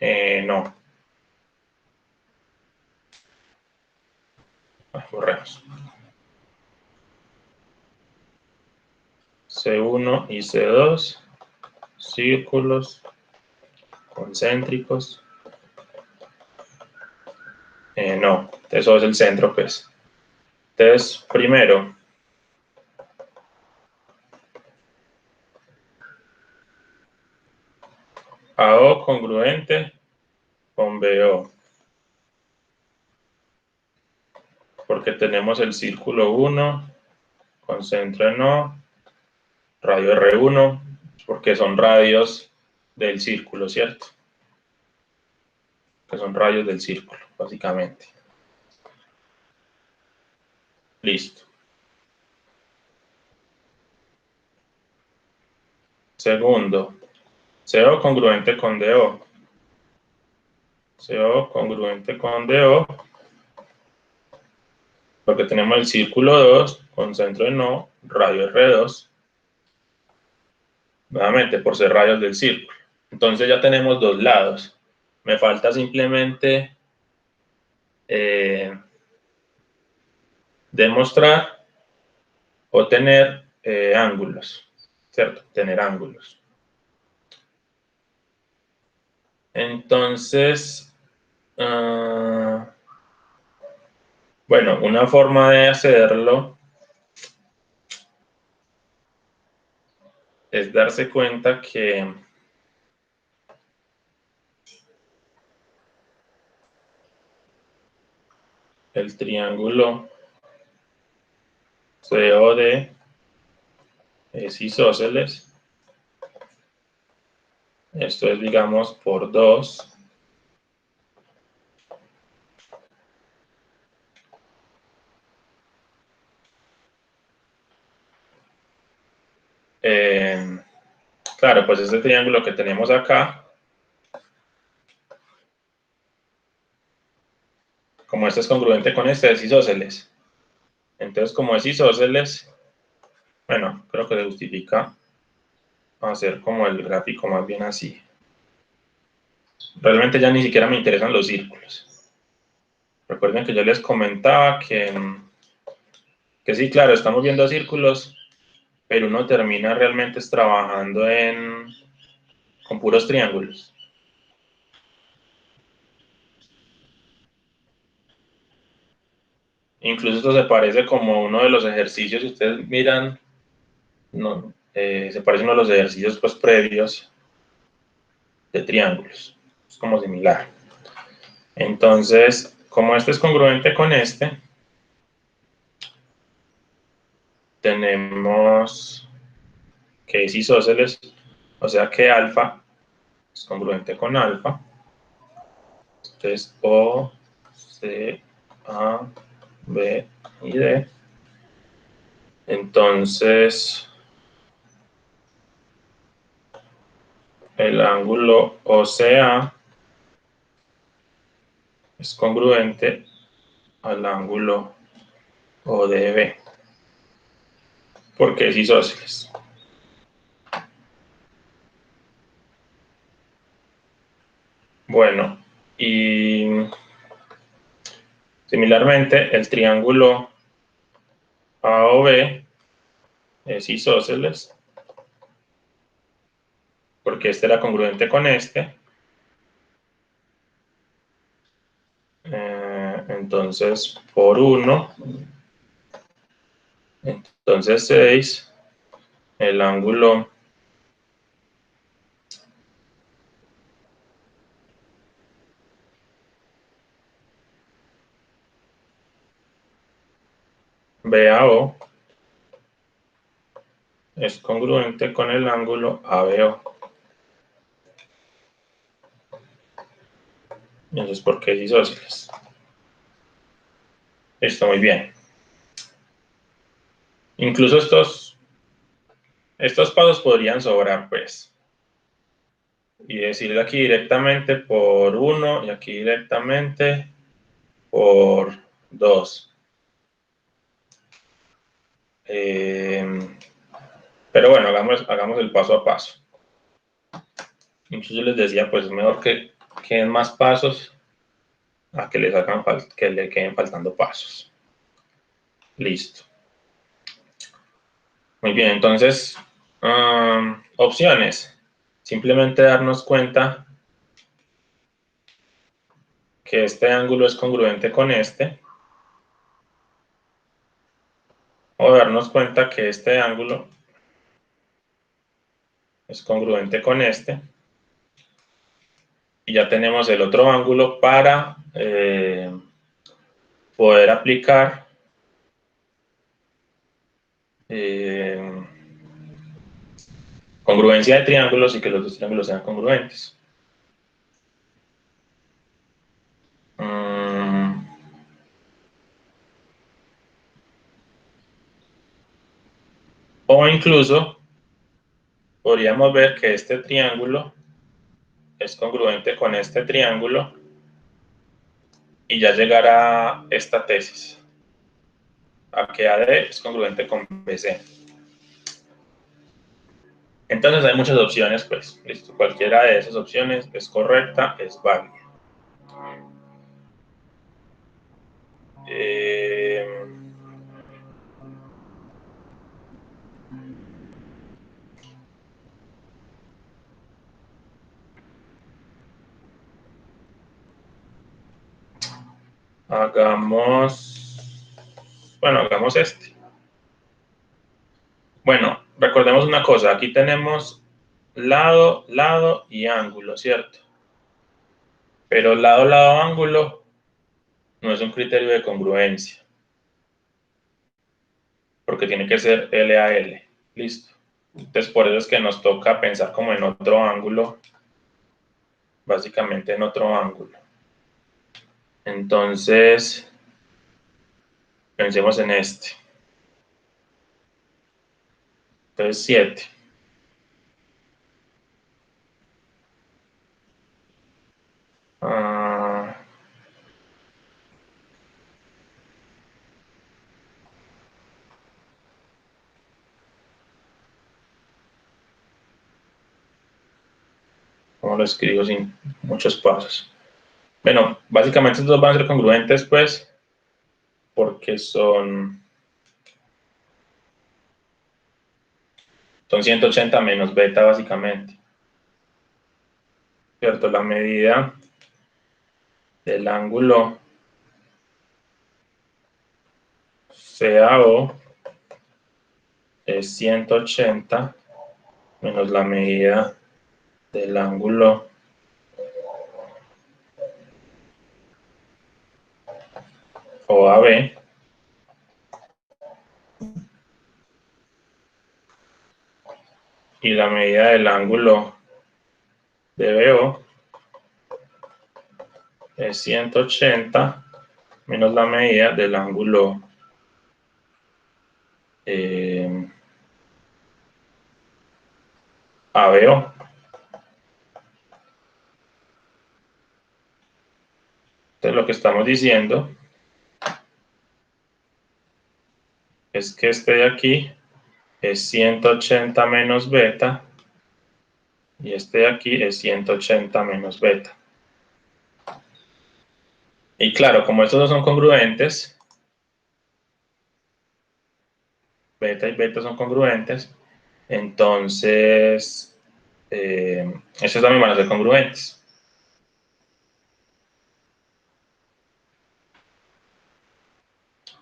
no. Borremos. C1 y C2, círculos concéntricos. No, eso es el centro, pues. Entonces, primero, AO congruente con BO. Porque tenemos el círculo 1 con centro en O, radio R1, porque son radios del círculo, ¿cierto? Que son radios del círculo, básicamente. Listo. Segundo, CO congruente con DO. CO congruente con DO, porque tenemos el círculo 2 con centro en O, radio R2, nuevamente por ser radios del círculo. Entonces ya tenemos dos lados. Me falta simplemente demostrar o tener ángulos, ¿cierto? Tener ángulos. Entonces, bueno, una forma de hacerlo es darse cuenta que el triángulo COD es isósceles. Esto es, digamos, por 2. Claro, pues este triángulo que tenemos acá, como este es congruente con este, es isósceles. Entonces, como es isósceles, bueno, creo que se justifica hacer como el gráfico más bien así. Realmente ya ni siquiera me interesan los círculos. Recuerden que yo les comentaba que sí, claro, estamos viendo círculos, pero uno termina realmente trabajando con puros triángulos. Incluso esto se parece como uno de los ejercicios, si ustedes miran, no, se parece a uno de los ejercicios pues, previos de triángulos. Es como similar. Entonces, como este es congruente con este, tenemos que es isósceles, o sea que alfa es congruente con alfa. Entonces, O, C, A, B y D. Entonces, el ángulo OCA es congruente al ángulo ODB, porque es isósceles. Bueno, y similarmente, el triángulo AOB es isósceles, porque este era congruente con este. Entonces, por 1, entonces 6, el ángulo BAO es congruente con el ángulo ABO. Y eso es porque es isósceles. Está muy bien. Incluso estos pasos podrían sobrar, pues. Y decir aquí directamente por 1 y aquí directamente por 2. Pero bueno, hagamos el paso a paso. Incluso yo les decía, pues es mejor que queden más pasos a que que le queden faltando pasos. Listo. Muy bien, entonces Opciones. Simplemente darnos cuenta que este ángulo es congruente con este, o darnos cuenta que este ángulo es congruente con este, y ya tenemos el otro ángulo para poder aplicar congruencia de triángulos y que los dos triángulos sean congruentes. O incluso podríamos ver que este triángulo es congruente con este triángulo y ya llegar a esta tesis, a que AD es congruente con BC. Entonces hay muchas opciones, pues, listo. Cualquiera de esas opciones es correcta, es válida. Hagamos este. Bueno, recordemos una cosa, aquí tenemos lado, lado y ángulo, ¿cierto? Pero lado, lado, ángulo no es un criterio de congruencia, porque tiene que ser L a L, listo. Entonces por eso es que nos toca pensar como en otro ángulo, básicamente en otro ángulo. Entonces, pensemos en este. Entonces 7. ¿Cómo lo escribo sin muchos pasos? Bueno, básicamente estos dos van a ser congruentes, pues, porque son 180 menos beta, básicamente. ¿Cierto? La medida del ángulo CAO es 180 menos la medida del ángulo OAB, y la medida del ángulo DBO es 180 menos la medida del ángulo ABO. Entonces lo que estamos diciendo es que este de aquí es 180 menos beta y este de aquí es 180 menos beta. Y claro, como estos dos son congruentes, beta y beta son congruentes, entonces estos también van a ser congruentes.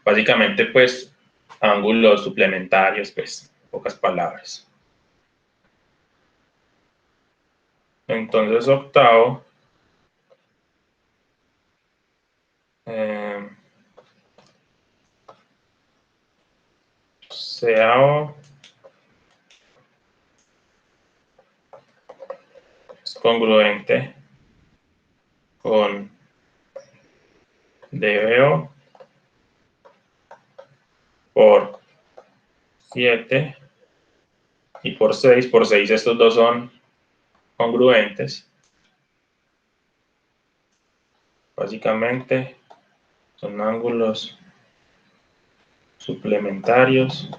Básicamente, pues, ángulos suplementarios, pues, pocas palabras. Entonces, octavo, CAO es congruente con DBO por 7 y por 6. Por 6 estos dos son congruentes. Básicamente son ángulos suplementarios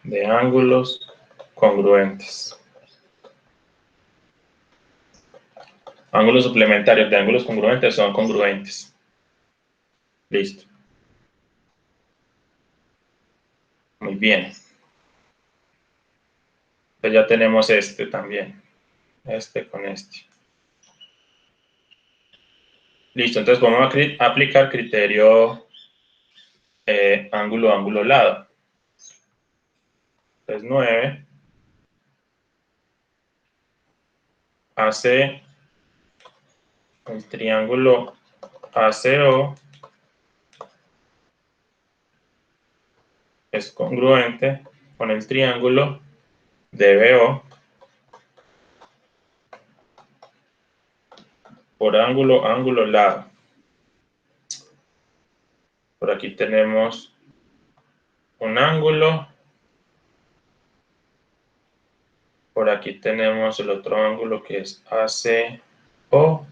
de ángulos congruentes. Ángulos suplementarios de ángulos congruentes son congruentes. Listo. Muy bien. Entonces ya tenemos este también. Este con este. Listo, entonces vamos a aplicar criterio ángulo, ángulo, lado. Entonces 9 hace el triángulo ACO es congruente con el triángulo DBO por ángulo, ángulo, lado. Por aquí tenemos un ángulo. Por aquí tenemos el otro ángulo que es ACO.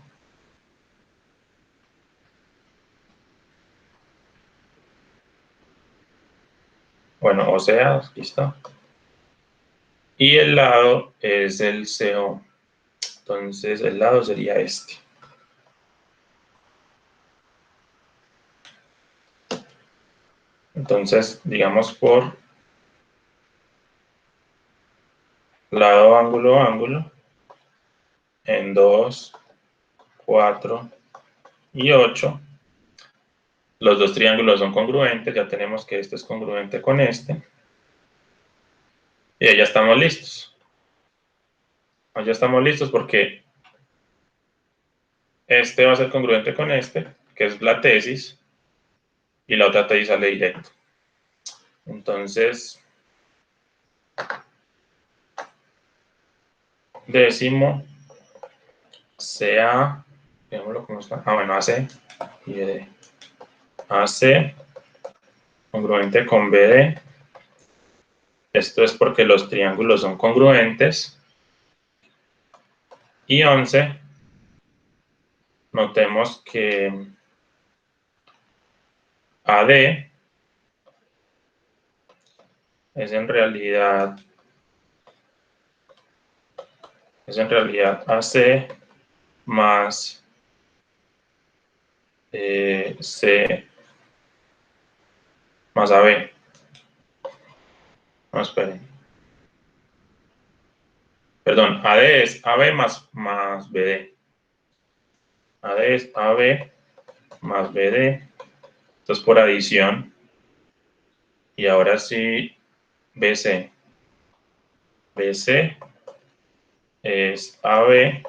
Bueno, o sea, aquí está. Y el lado es el CO. Entonces, el lado sería este. Entonces, digamos por lado, ángulo, ángulo, en 2, 4 y 8. Los dos triángulos son congruentes, ya tenemos que este es congruente con este. Y ya estamos listos. Ya estamos listos porque este va a ser congruente con este, que es la tesis, y la otra tesis sale directo. Entonces, décimo CA, veámoslo cómo está. Bueno, AC y BD. AC congruente con BD. Esto es porque los triángulos son congruentes. Y 11, notemos que AD es en realidad AC más C más AB. No, esperen. Perdón, AD es AB más BD. AD es AB más BD. Esto es por adición. Y ahora sí, BC. BC es AB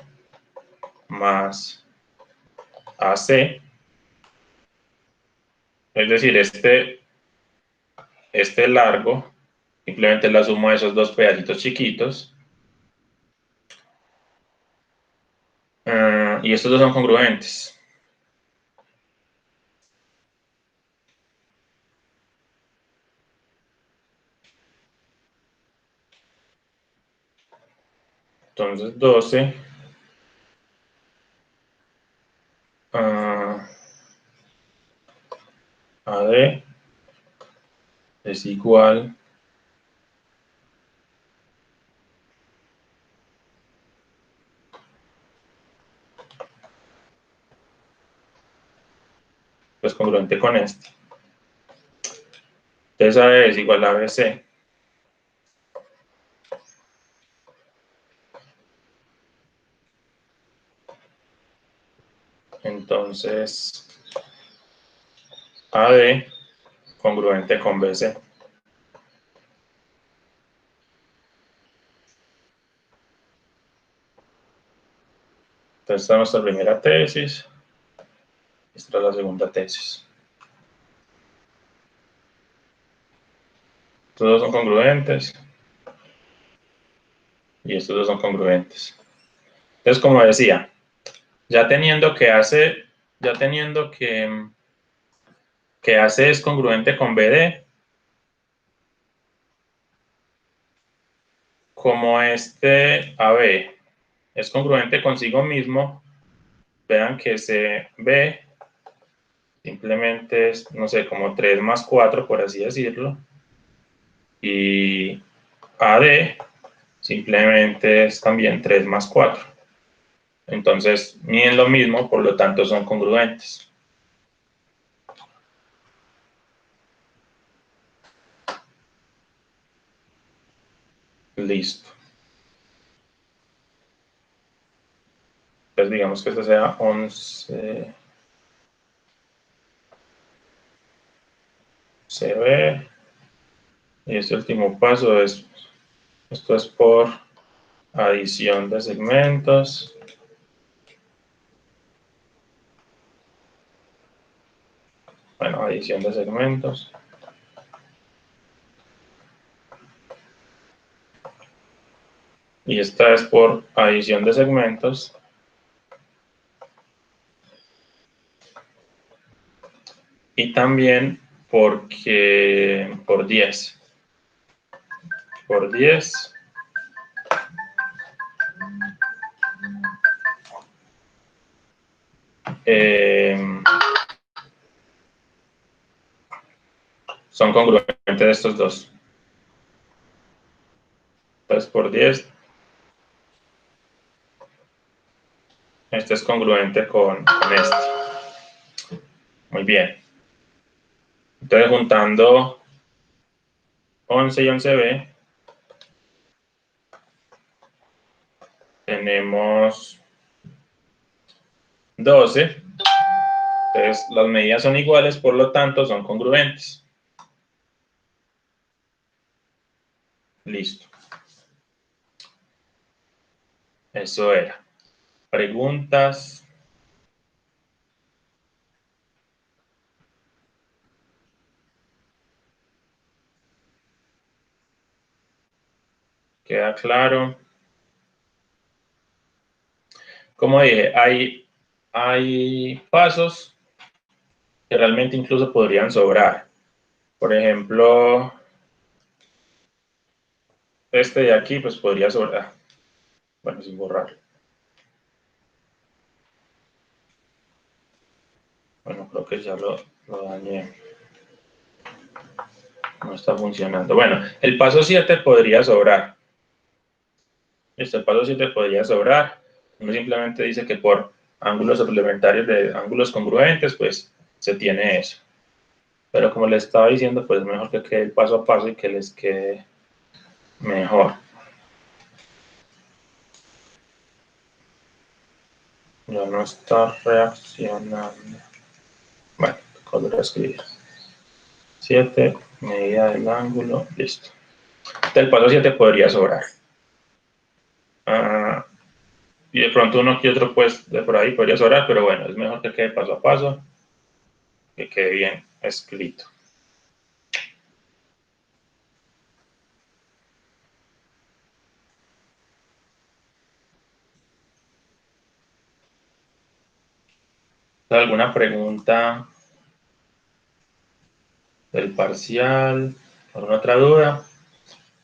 más AC. Es decir, este largo, simplemente la suma de esos dos pedacitos chiquitos. Y estos dos son congruentes. Entonces 12 AD es igual pues congruente con este. Entonces AD es igual a BC. Entonces AD congruente con BC. Entonces esta es nuestra primera tesis. Esta es la segunda tesis. Estos dos son congruentes. Y estos dos son congruentes. Entonces, como decía, ya teniendo que AC es congruente con BD, como este AB es congruente consigo mismo, vean que CB simplemente es, no sé, como 3 más 4, por así decirlo, y AD simplemente es también 3 más 4. Entonces, miden lo mismo, por lo tanto son congruentes. Listo. Entonces digamos que este sea 11 CB. Y este último paso es, esto es por adición de segmentos. Bueno, adición de segmentos. Y esta es por adición de segmentos. Y también porque por 10. Por 10. Son congruentes estos dos. Entonces por 10. Este es congruente con este. Muy bien. Entonces juntando 11 y 11b, tenemos 12. Entonces las medidas son iguales, por lo tanto son congruentes. Listo. Eso era. Preguntas. ¿Queda claro? Como dije, hay pasos que realmente incluso podrían sobrar. Por ejemplo, este de aquí, pues podría sobrar. Bueno, sin borrar. Bueno, creo que ya lo dañé. No está funcionando. Bueno, el paso 7 podría sobrar. El paso 7 podría sobrar. Uno simplemente dice que por ángulos suplementarios de ángulos congruentes, pues se tiene eso. Pero como les estaba diciendo, pues es mejor que quede el paso a paso y que les quede mejor. Ya no está reaccionando. Bueno, volver a escribir. 7, medida del ángulo, listo. El paso 7 podría sobrar. Y de pronto uno que otro, pues, de por ahí podría sobrar, pero bueno, es mejor que quede paso a paso, que quede bien escrito. ¿Alguna pregunta del parcial? ¿Alguna otra duda?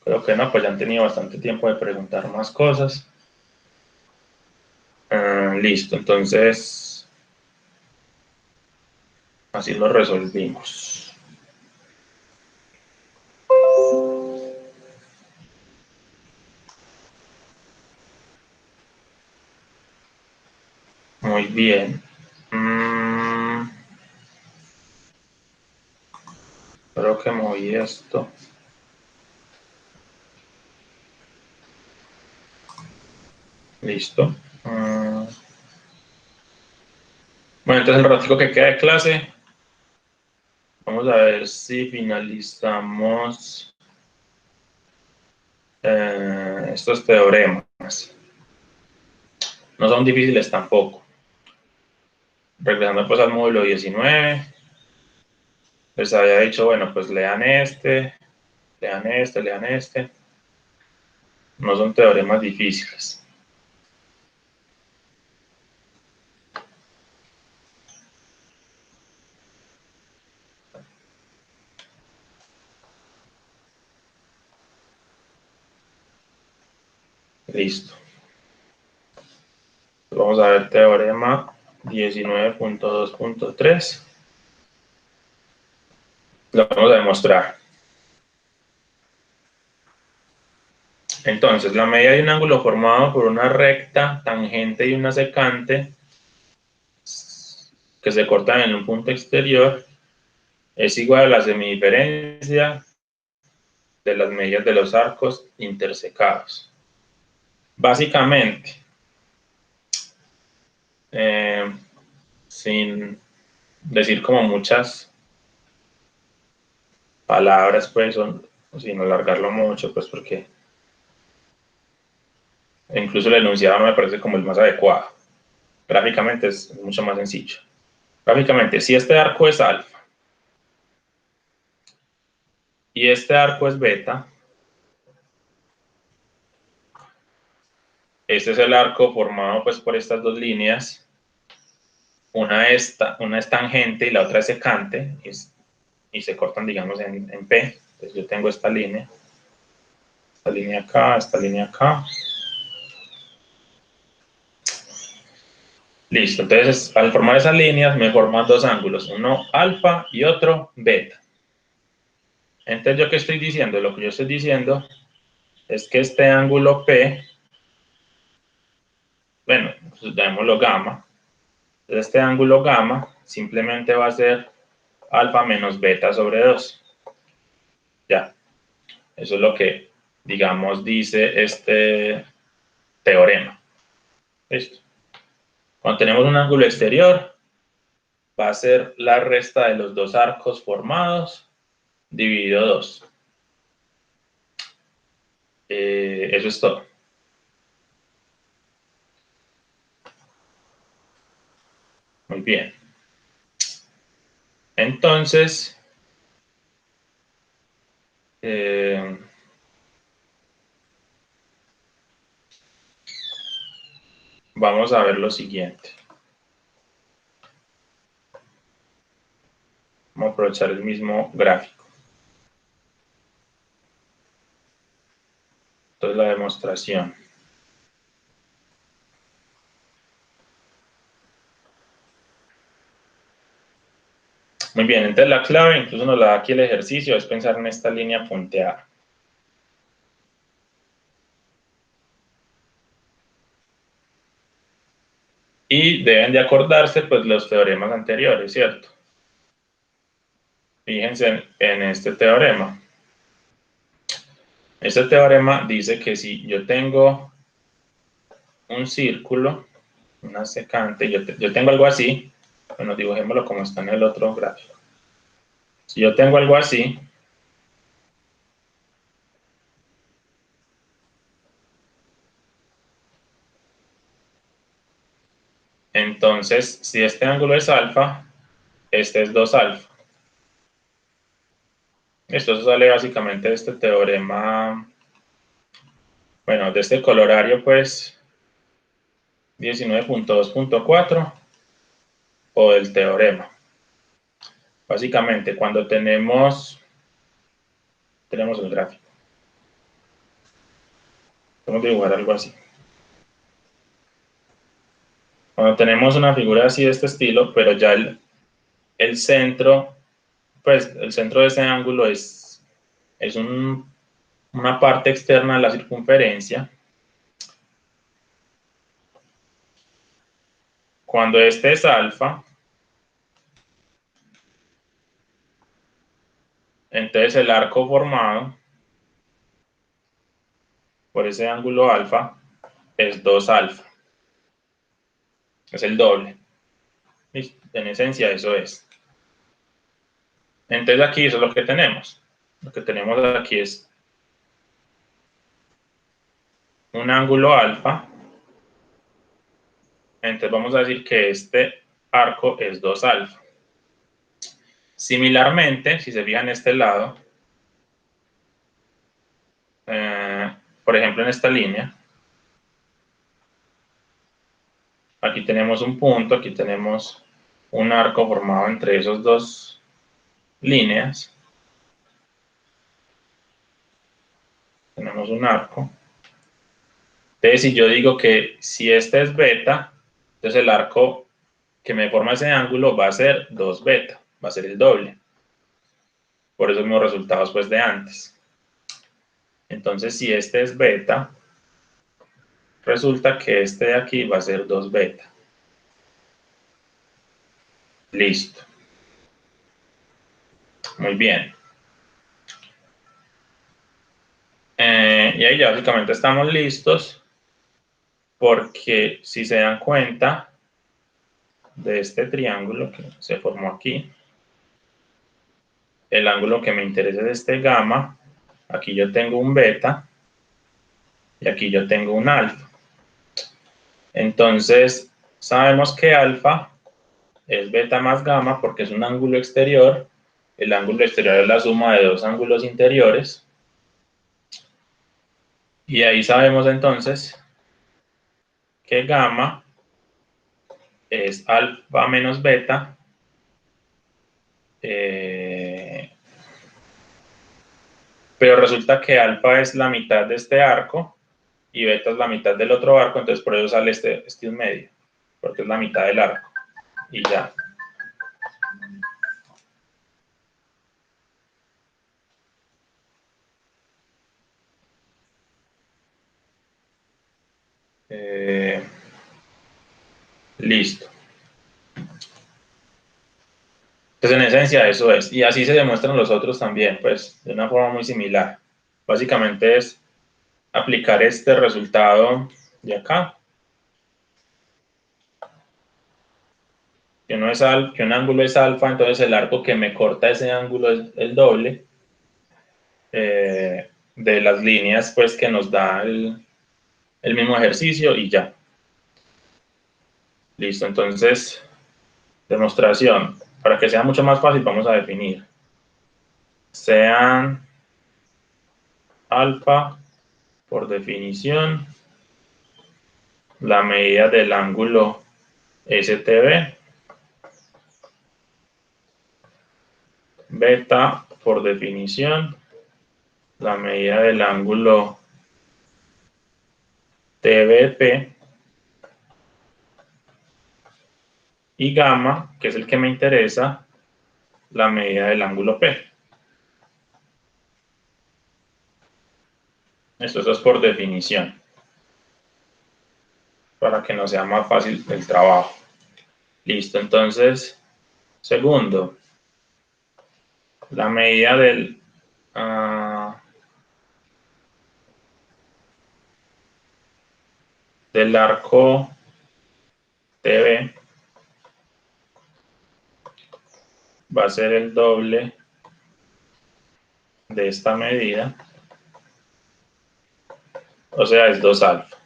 Creo que no, pues ya han tenido bastante tiempo de preguntar más cosas. Listo, entonces así lo resolvimos. Muy bien. Creo que moví esto. Listo. Bueno, entonces el ratico que queda de clase, vamos a ver si finalizamos estos teoremas. No son difíciles tampoco. Regresando pues al módulo 19, les había dicho, bueno, pues lean este, lean este, lean este. No son teoremas difíciles. Listo. Vamos a ver teorema 19.2.3. Lo vamos a demostrar. Entonces, la medida de un ángulo formado por una recta, tangente y una secante que se cortan en un punto exterior es igual a la semidiferencia de las medidas de los arcos intersecados. Básicamente, sin decir como muchas palabras, pues, sin alargarlo mucho, pues, porque incluso el enunciado no me parece como el más adecuado. Gráficamente es mucho más sencillo. Gráficamente, si este arco es alfa y este arco es beta, este es el arco formado pues por estas dos líneas. Una es tangente y la otra es secante, y se cortan, digamos, en P. Entonces yo tengo esta línea acá, esta línea acá. Listo, entonces al formar esas líneas me forman dos ángulos, uno alfa y otro beta. Entonces, ¿yo qué estoy diciendo? Lo que yo estoy diciendo es que este ángulo P, bueno, pues llamémoslo gamma, este ángulo gamma simplemente va a ser alfa menos beta sobre 2. Ya, eso es lo que, digamos, dice este teorema. ¿Listo? Cuando tenemos un ángulo exterior, va a ser la resta de los dos arcos formados dividido 2. Eso es todo. Muy bien. Entonces, vamos a ver lo siguiente. Vamos a aprovechar el mismo gráfico. Entonces, la demostración. Muy bien, entonces la clave, incluso nos la da aquí el ejercicio, es pensar en esta línea punteada. Y deben de acordarse, pues, los teoremas anteriores, ¿cierto? Fíjense en este teorema. Este teorema dice que si yo tengo un círculo, una secante, yo tengo algo así, bueno, dibujémoslo como está en el otro gráfico. Si yo tengo algo así, entonces, si este ángulo es alfa, este es 2 alfa. Esto sale básicamente de este teorema, bueno, de este colorario, pues, 19.2.4, o del teorema. Básicamente, cuando tenemos el gráfico, vamos a dibujar algo así. Cuando tenemos una figura así de este estilo, pero ya el centro, pues el centro de ese ángulo es una parte externa de la circunferencia. Cuando este es alfa, entonces el arco formado por ese ángulo alfa es 2 alfa. Es el doble. En esencia eso es. Entonces aquí eso es lo que tenemos. Lo que tenemos aquí es un ángulo alfa. Entonces vamos a decir que este arco es 2 alfa. Similarmente, si se fijan en este lado, por ejemplo en esta línea, aquí tenemos un punto, aquí tenemos un arco formado entre esos dos líneas. Tenemos un arco. Entonces, si yo digo que si este es beta, entonces el arco que me forma ese ángulo va a ser 2 beta, va a ser el doble. Por esos mismos resultados pues de antes. Entonces, si este es beta, resulta que este de aquí va a ser 2 beta. Listo. Muy bien. bien, y ahí ya básicamente estamos listos, porque si se dan cuenta de este triángulo que se formó aquí, el ángulo que me interesa es este gamma, aquí yo tengo un beta, y aquí yo tengo un alfa. Entonces, sabemos que alfa es beta más gamma porque es un ángulo exterior. El ángulo exterior es la suma de dos ángulos interiores. Y ahí sabemos entonces que gamma es alfa menos beta. Pero resulta que alfa es la mitad de este arco y beta es la mitad del otro arco, entonces por eso sale este un medio, porque es la mitad del arco. Y ya. Listo. Entonces, en esencia, eso es. Y así se demuestran los otros también, pues, de una forma muy similar. Básicamente es aplicar este resultado de acá. Que un ángulo es alfa, entonces el arco que me corta ese ángulo es el doble de las líneas, pues, que nos da el mismo ejercicio y ya. Listo, entonces, demostración. Para que sea mucho más fácil, vamos a definir. Sean alfa, por definición, la medida del ángulo STB, beta, por definición, la medida del ángulo TBP, y gamma, que es el que me interesa, la medida del ángulo P. Esto es por definición, para que no sea más fácil el trabajo. Listo, entonces, segundo, la medida del arco TV va a ser el doble de esta medida, o sea, es 2 alfa.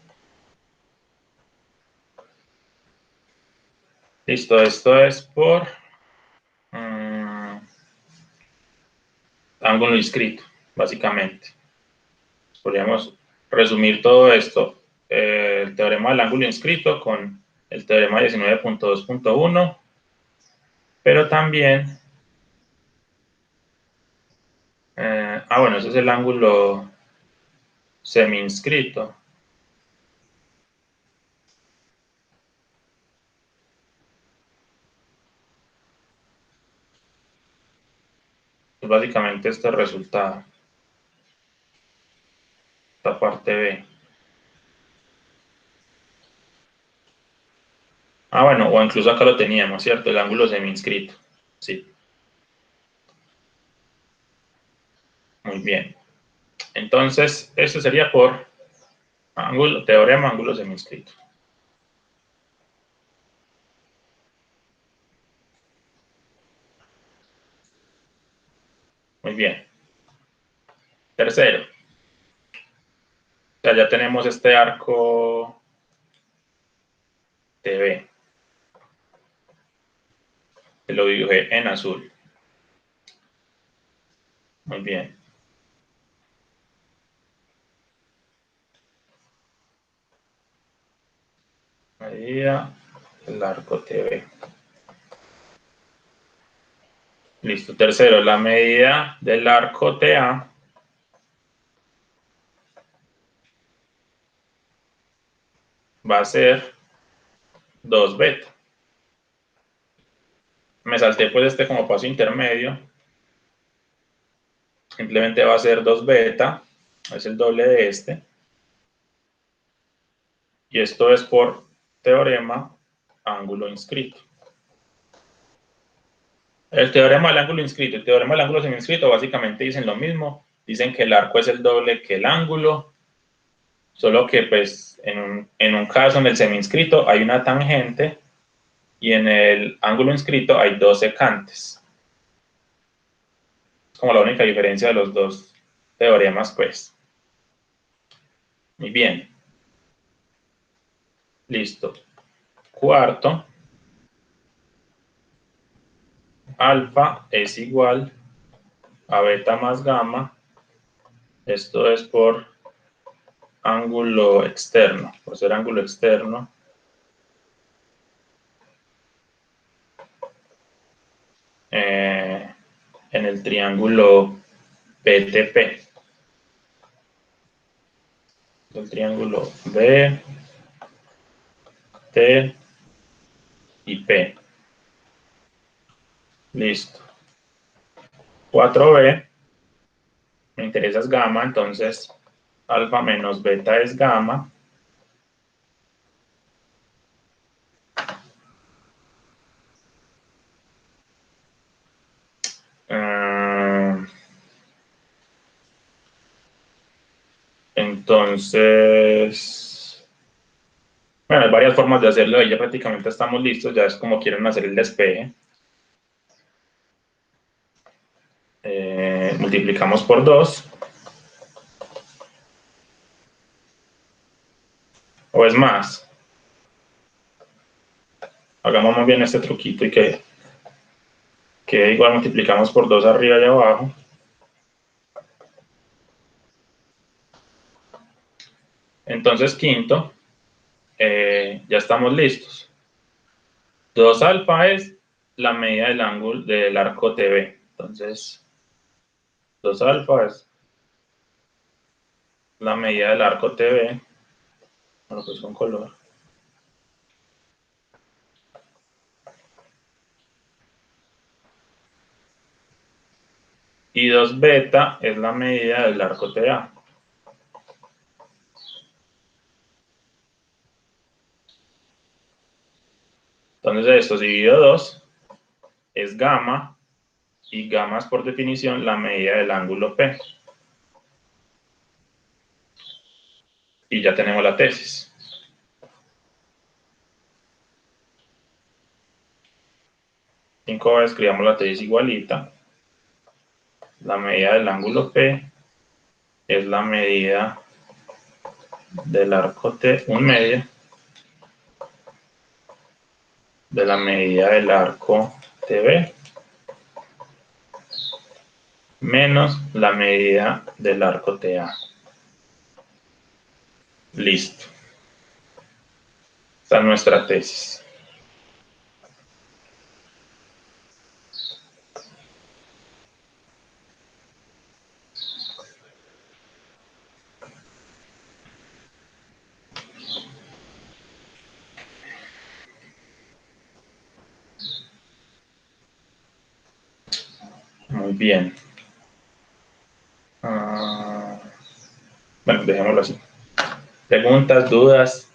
Listo, esto es por ángulo inscrito, básicamente. Podríamos resumir todo esto, el teorema del ángulo inscrito con el teorema 19.2.1, pero también, bueno, ese es el ángulo semi-inscrito. Pues básicamente este resultado, esta parte B. Bueno, o incluso acá lo teníamos, ¿cierto? El ángulo semi-inscrito. Sí. Muy bien. Entonces, esto sería por teorema ángulo semi-inscrito. Muy bien. Tercero. O sea, ya tenemos este arco TV. Que lo dibujé en azul. Muy bien. Medida el arco TV. Listo. Tercero, la medida del arco TA va a ser 2 beta. Me salté pues este como paso intermedio. Simplemente va a ser 2 beta. Es el doble de este. Y esto es por teorema ángulo inscrito. El teorema del ángulo inscrito y el teorema del ángulo semi-inscrito básicamente dicen lo mismo. Dicen que el arco es el doble que el ángulo Solo que pues en un caso en el semi-inscrito hay una tangente y en el ángulo inscrito hay dos secantes. Es como la única diferencia de los dos teoremas, pues. Muy bien. Listo. Cuarto. Alfa es igual a beta más gamma. Esto es por ángulo externo, por ser ángulo externo. En el triángulo BTP. El triángulo B, T y P. Listo. 4B, me interesa es gamma, entonces alfa menos beta es gamma. Entonces, bueno, hay varias formas de hacerlo, ya prácticamente estamos listos, ya es como quieren hacer el despeje. Multiplicamos por 2. O es más, hagamos más bien este truquito y que igual multiplicamos por 2 arriba y abajo. Entonces, quinto, ya estamos listos. 2 alfa es la medida del ángulo del arco TV. Entonces, 2 alfa es la medida del arco TV. Bueno, pues con color. Y 2 beta es la medida del arco TA. Entonces esto dividido 2 es gamma, y gamma es por definición la medida del ángulo P. Y ya tenemos la tesis. Escribamos la tesis igualita. La medida del ángulo P es la medida del arco T, 1/2 de la medida del arco TV menos la medida del arco TA. Listo. Esta es nuestra tesis. Muy bien. Bueno, dejémoslo así. ¿Preguntas, dudas?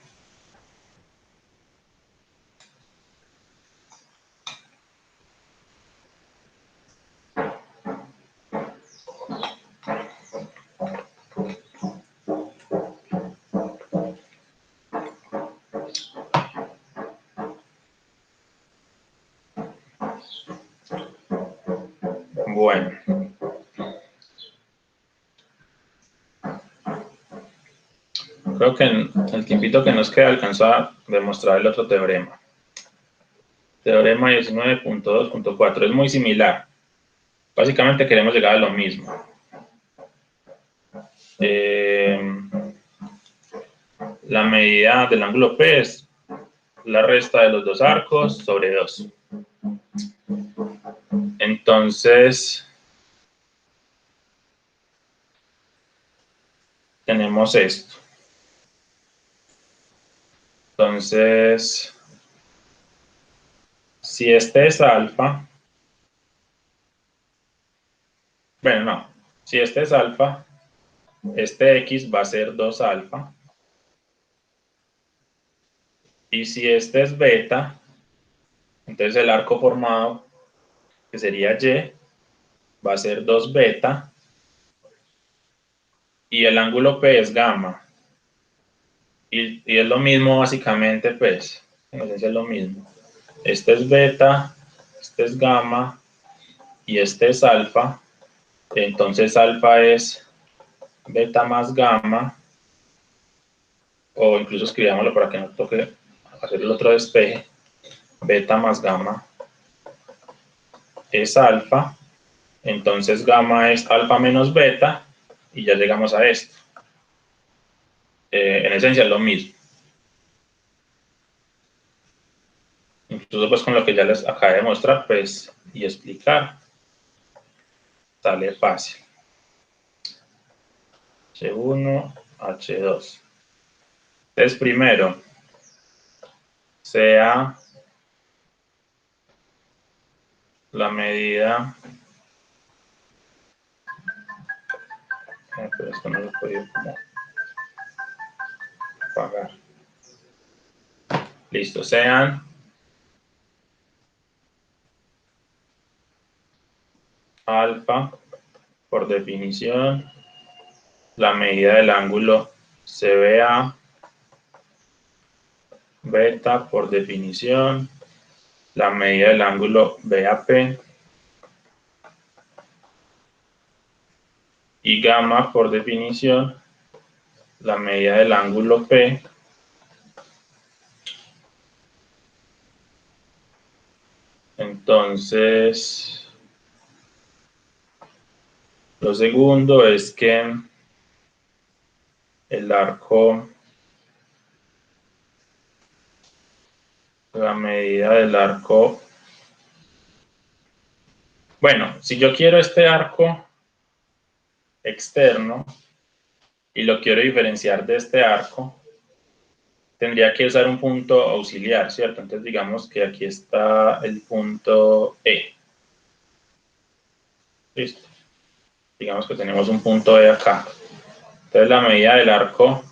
Bueno. Creo que en el tiempito que nos queda alcanzó a demostrar el otro teorema. Teorema 19.2.4 es muy similar. Básicamente queremos llegar a lo mismo. La medida del ángulo P es la resta de los dos arcos sobre 2. Entonces, tenemos esto. Entonces, si este es alfa, bueno, no, si este es alfa, este X va a ser 2 alfa. Y si este es beta, entonces el arco formado, que sería Y, va a ser 2 beta. Y el ángulo P es gamma. y es lo mismo básicamente, pues, en esencia es lo mismo. Este es beta, este es gamma y este es alfa. Entonces alfa es beta más gamma, o incluso escribámoslo para que no toque hacer el otro despeje. Beta más gamma es alfa, entonces gamma es alfa menos beta, y ya llegamos a esto. En esencia es lo mismo. Incluso pues con lo que ya les acabé de mostrar, pues, y explicar, sale fácil. H1, H2. Entonces primero, sea la medida, pero esto no lo he podido como apagar. Listo, sean alfa, por definición, la medida del ángulo CBA, beta, por definición, la medida del ángulo BAP, y gamma, por definición, la medida del ángulo P, entonces, lo segundo es que el arco, la medida del arco, bueno, si yo quiero este arco externo y lo quiero diferenciar de este arco, tendría que usar un punto auxiliar, ¿cierto? Entonces digamos que aquí está el punto E. Listo. Digamos que tenemos un punto E acá. Entonces la medida del arco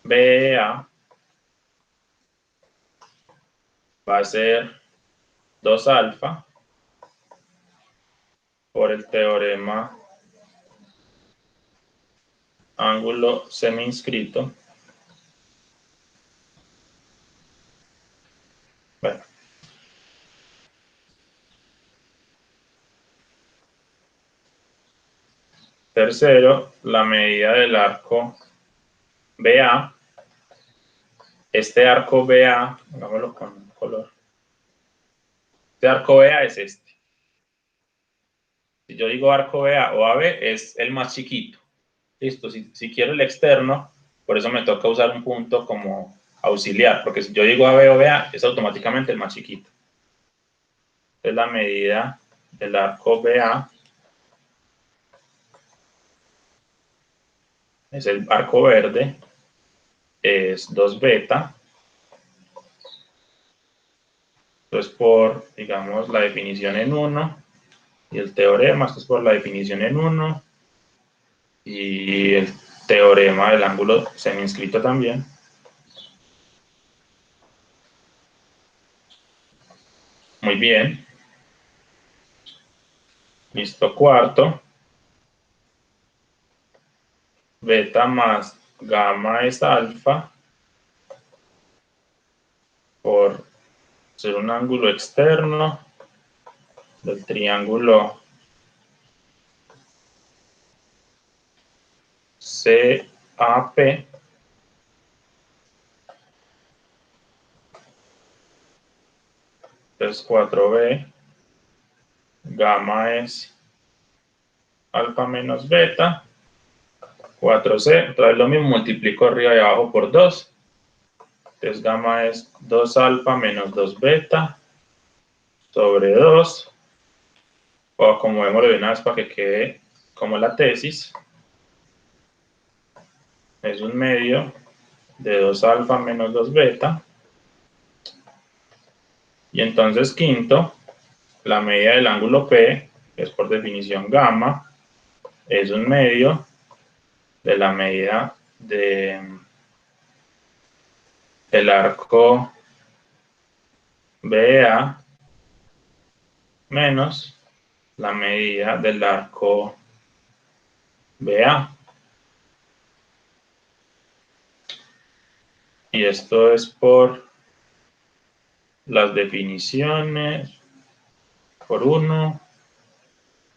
BA va a ser 2 alfa por el teorema ángulo semi-inscrito. Bueno. Tercero, la medida del arco BA. Este arco BA, hagámoslo con color. Este arco BA es este. Si yo digo arco BA o AB, es el más chiquito. Listo, si quiero el externo, por eso me toca usar un punto como auxiliar, porque si yo digo AB o BA, es automáticamente el más chiquito. Entonces la medida del arco BA es el arco verde, es 2 beta. Entonces por, digamos, la definición en 1 y el teorema, esto es por la definición en 1 y el teorema del ángulo semi-inscrito también. Muy bien. Listo, cuarto. Beta más gamma es alfa por ser un ángulo externo del triángulo CAP. Entonces 4b, gamma es alfa menos beta, 4c, entonces lo mismo, multiplico arriba y abajo por 2. Entonces gamma es 2 alfa menos 2 beta sobre 2, o acomodémoslo de una vez para que quede como la tesis, es un medio de 2 alfa menos 2 beta, y entonces quinto, la medida del ángulo P, que es por definición gamma, es un medio de la medida del arco BA menos la medida del arco BA. Y esto es por las definiciones, por 1,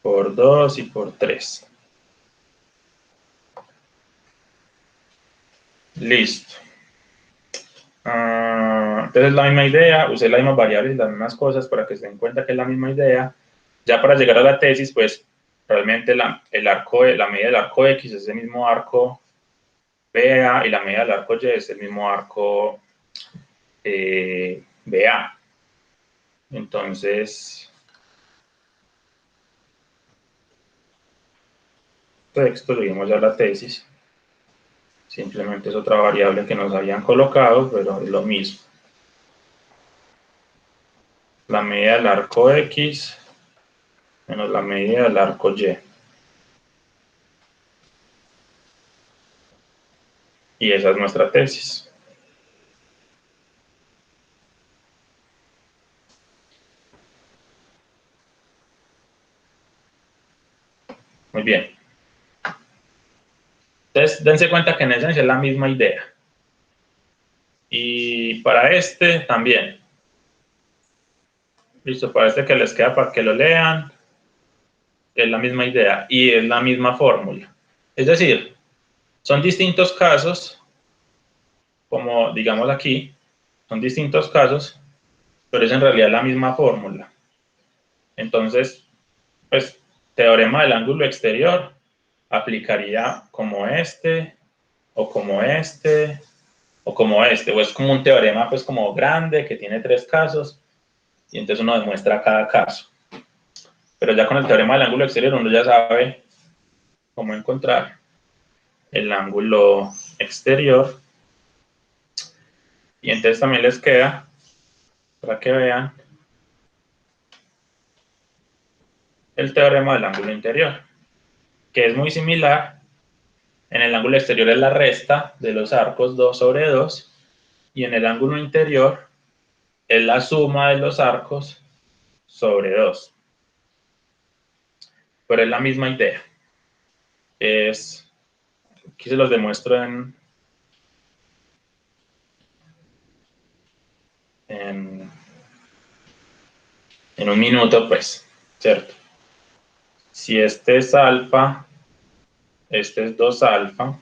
por 2 y por 3. Listo. Entonces la misma idea, usé las mismas variables y las mismas cosas para que se den cuenta que es la misma idea. Ya para llegar a la tesis, pues realmente la medida del arco X es el mismo arco BA y la medida del arco Y es el mismo arco BA. Entonces, excluimos ya la tesis. Simplemente es otra variable que nos habían colocado, pero es lo mismo. La medida del arco X menos la medida del arco Y. Y esa es nuestra tesis. Muy bien. Entonces, dense cuenta que en esencia es la misma idea. Y para este también. Listo, para este que les queda para que lo lean, es la misma idea y es la misma fórmula. Es decir, son distintos casos, como digamos aquí, son distintos casos, pero es en realidad la misma fórmula. Entonces, pues, teorema del ángulo exterior aplicaría como este, o como este, o como este, o es como un teorema pues como grande que tiene 3 casos, y entonces uno demuestra cada caso. Pero ya con el teorema del ángulo exterior uno ya sabe cómo encontrar el ángulo exterior. Y entonces también les queda, para que vean, el teorema del ángulo interior, que es muy similar. En el ángulo exterior es la resta de los arcos 2 sobre 2, y en el ángulo interior es la suma de los arcos sobre 2. Pero es la misma idea. Aquí se los demuestro en un minuto, pues, ¿cierto? Si este es alfa, este es 2 alfa.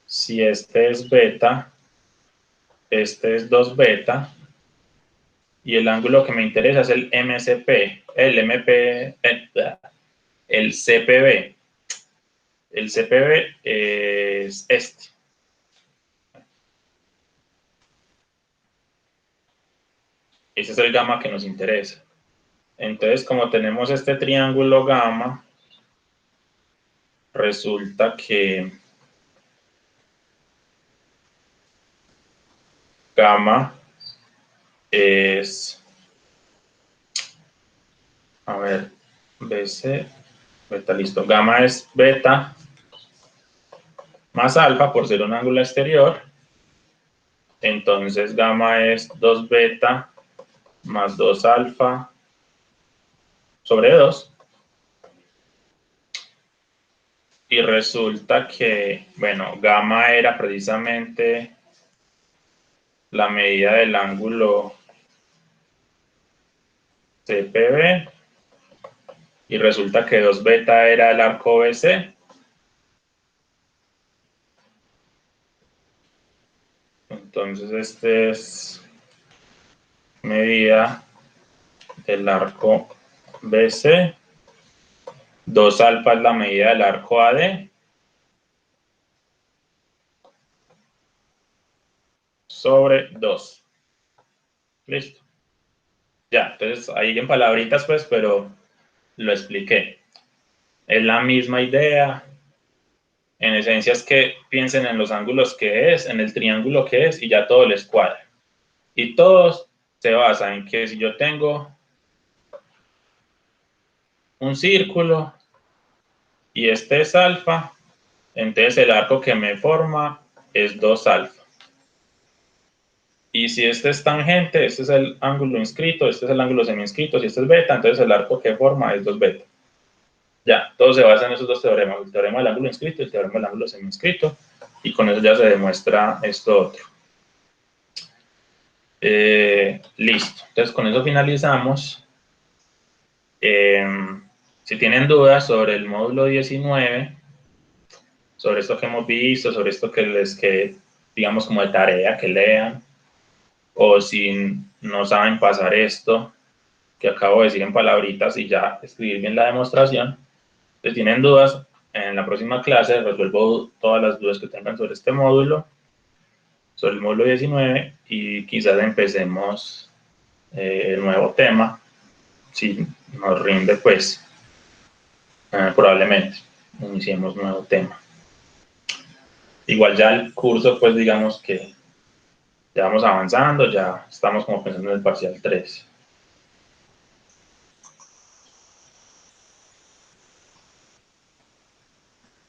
Si este es beta, este es 2 beta. Y el ángulo que me interesa es el MCP, el CPB. El CPB es este. Ese es el gamma que nos interesa. Entonces, como tenemos este triángulo gamma, resulta que gamma es, a ver, BC, beta, listo. Gamma es beta más alfa por ser un ángulo exterior. Entonces, gamma es 2 beta más 2 alfa sobre 2. Y resulta que, bueno, gamma era precisamente la medida del ángulo CPB. Y resulta que 2 beta era el arco BC. Entonces, este es medida del arco BC. 2 alfa es la medida del arco AD. Sobre 2. Listo. Ya, entonces ahí en palabritas, pues, pero lo expliqué. Es la misma idea. En esencia es que piensen en los ángulos que es, en el triángulo que es, y ya todo les cuadra. Y todos se basan en que si yo tengo un círculo y este es alfa, entonces el arco que me forma es 2 alfa. Y si este es tangente, este es el ángulo inscrito, este es el ángulo semi-inscrito, si este es beta, entonces el arco que forma es 2 beta. Ya, todo se basa en esos dos teoremas, el teorema del ángulo inscrito y el teorema del ángulo semi-inscrito. y con eso ya se demuestra esto otro. Listo, entonces con eso finalizamos. Si tienen dudas sobre el módulo 19, sobre esto que hemos visto, sobre esto que les quede, digamos, como de tarea, que lean, o si no saben pasar esto que acabo de decir en palabritas y ya escribir bien la demostración, si tienen dudas, en la próxima clase resuelvo todas las dudas que tengan sobre este módulo, sobre el módulo 19, y quizás empecemos el nuevo tema, si nos rinde, pues probablemente iniciemos un nuevo tema. Igual ya el curso, pues digamos que ya vamos avanzando, ya estamos como pensando en el parcial 3.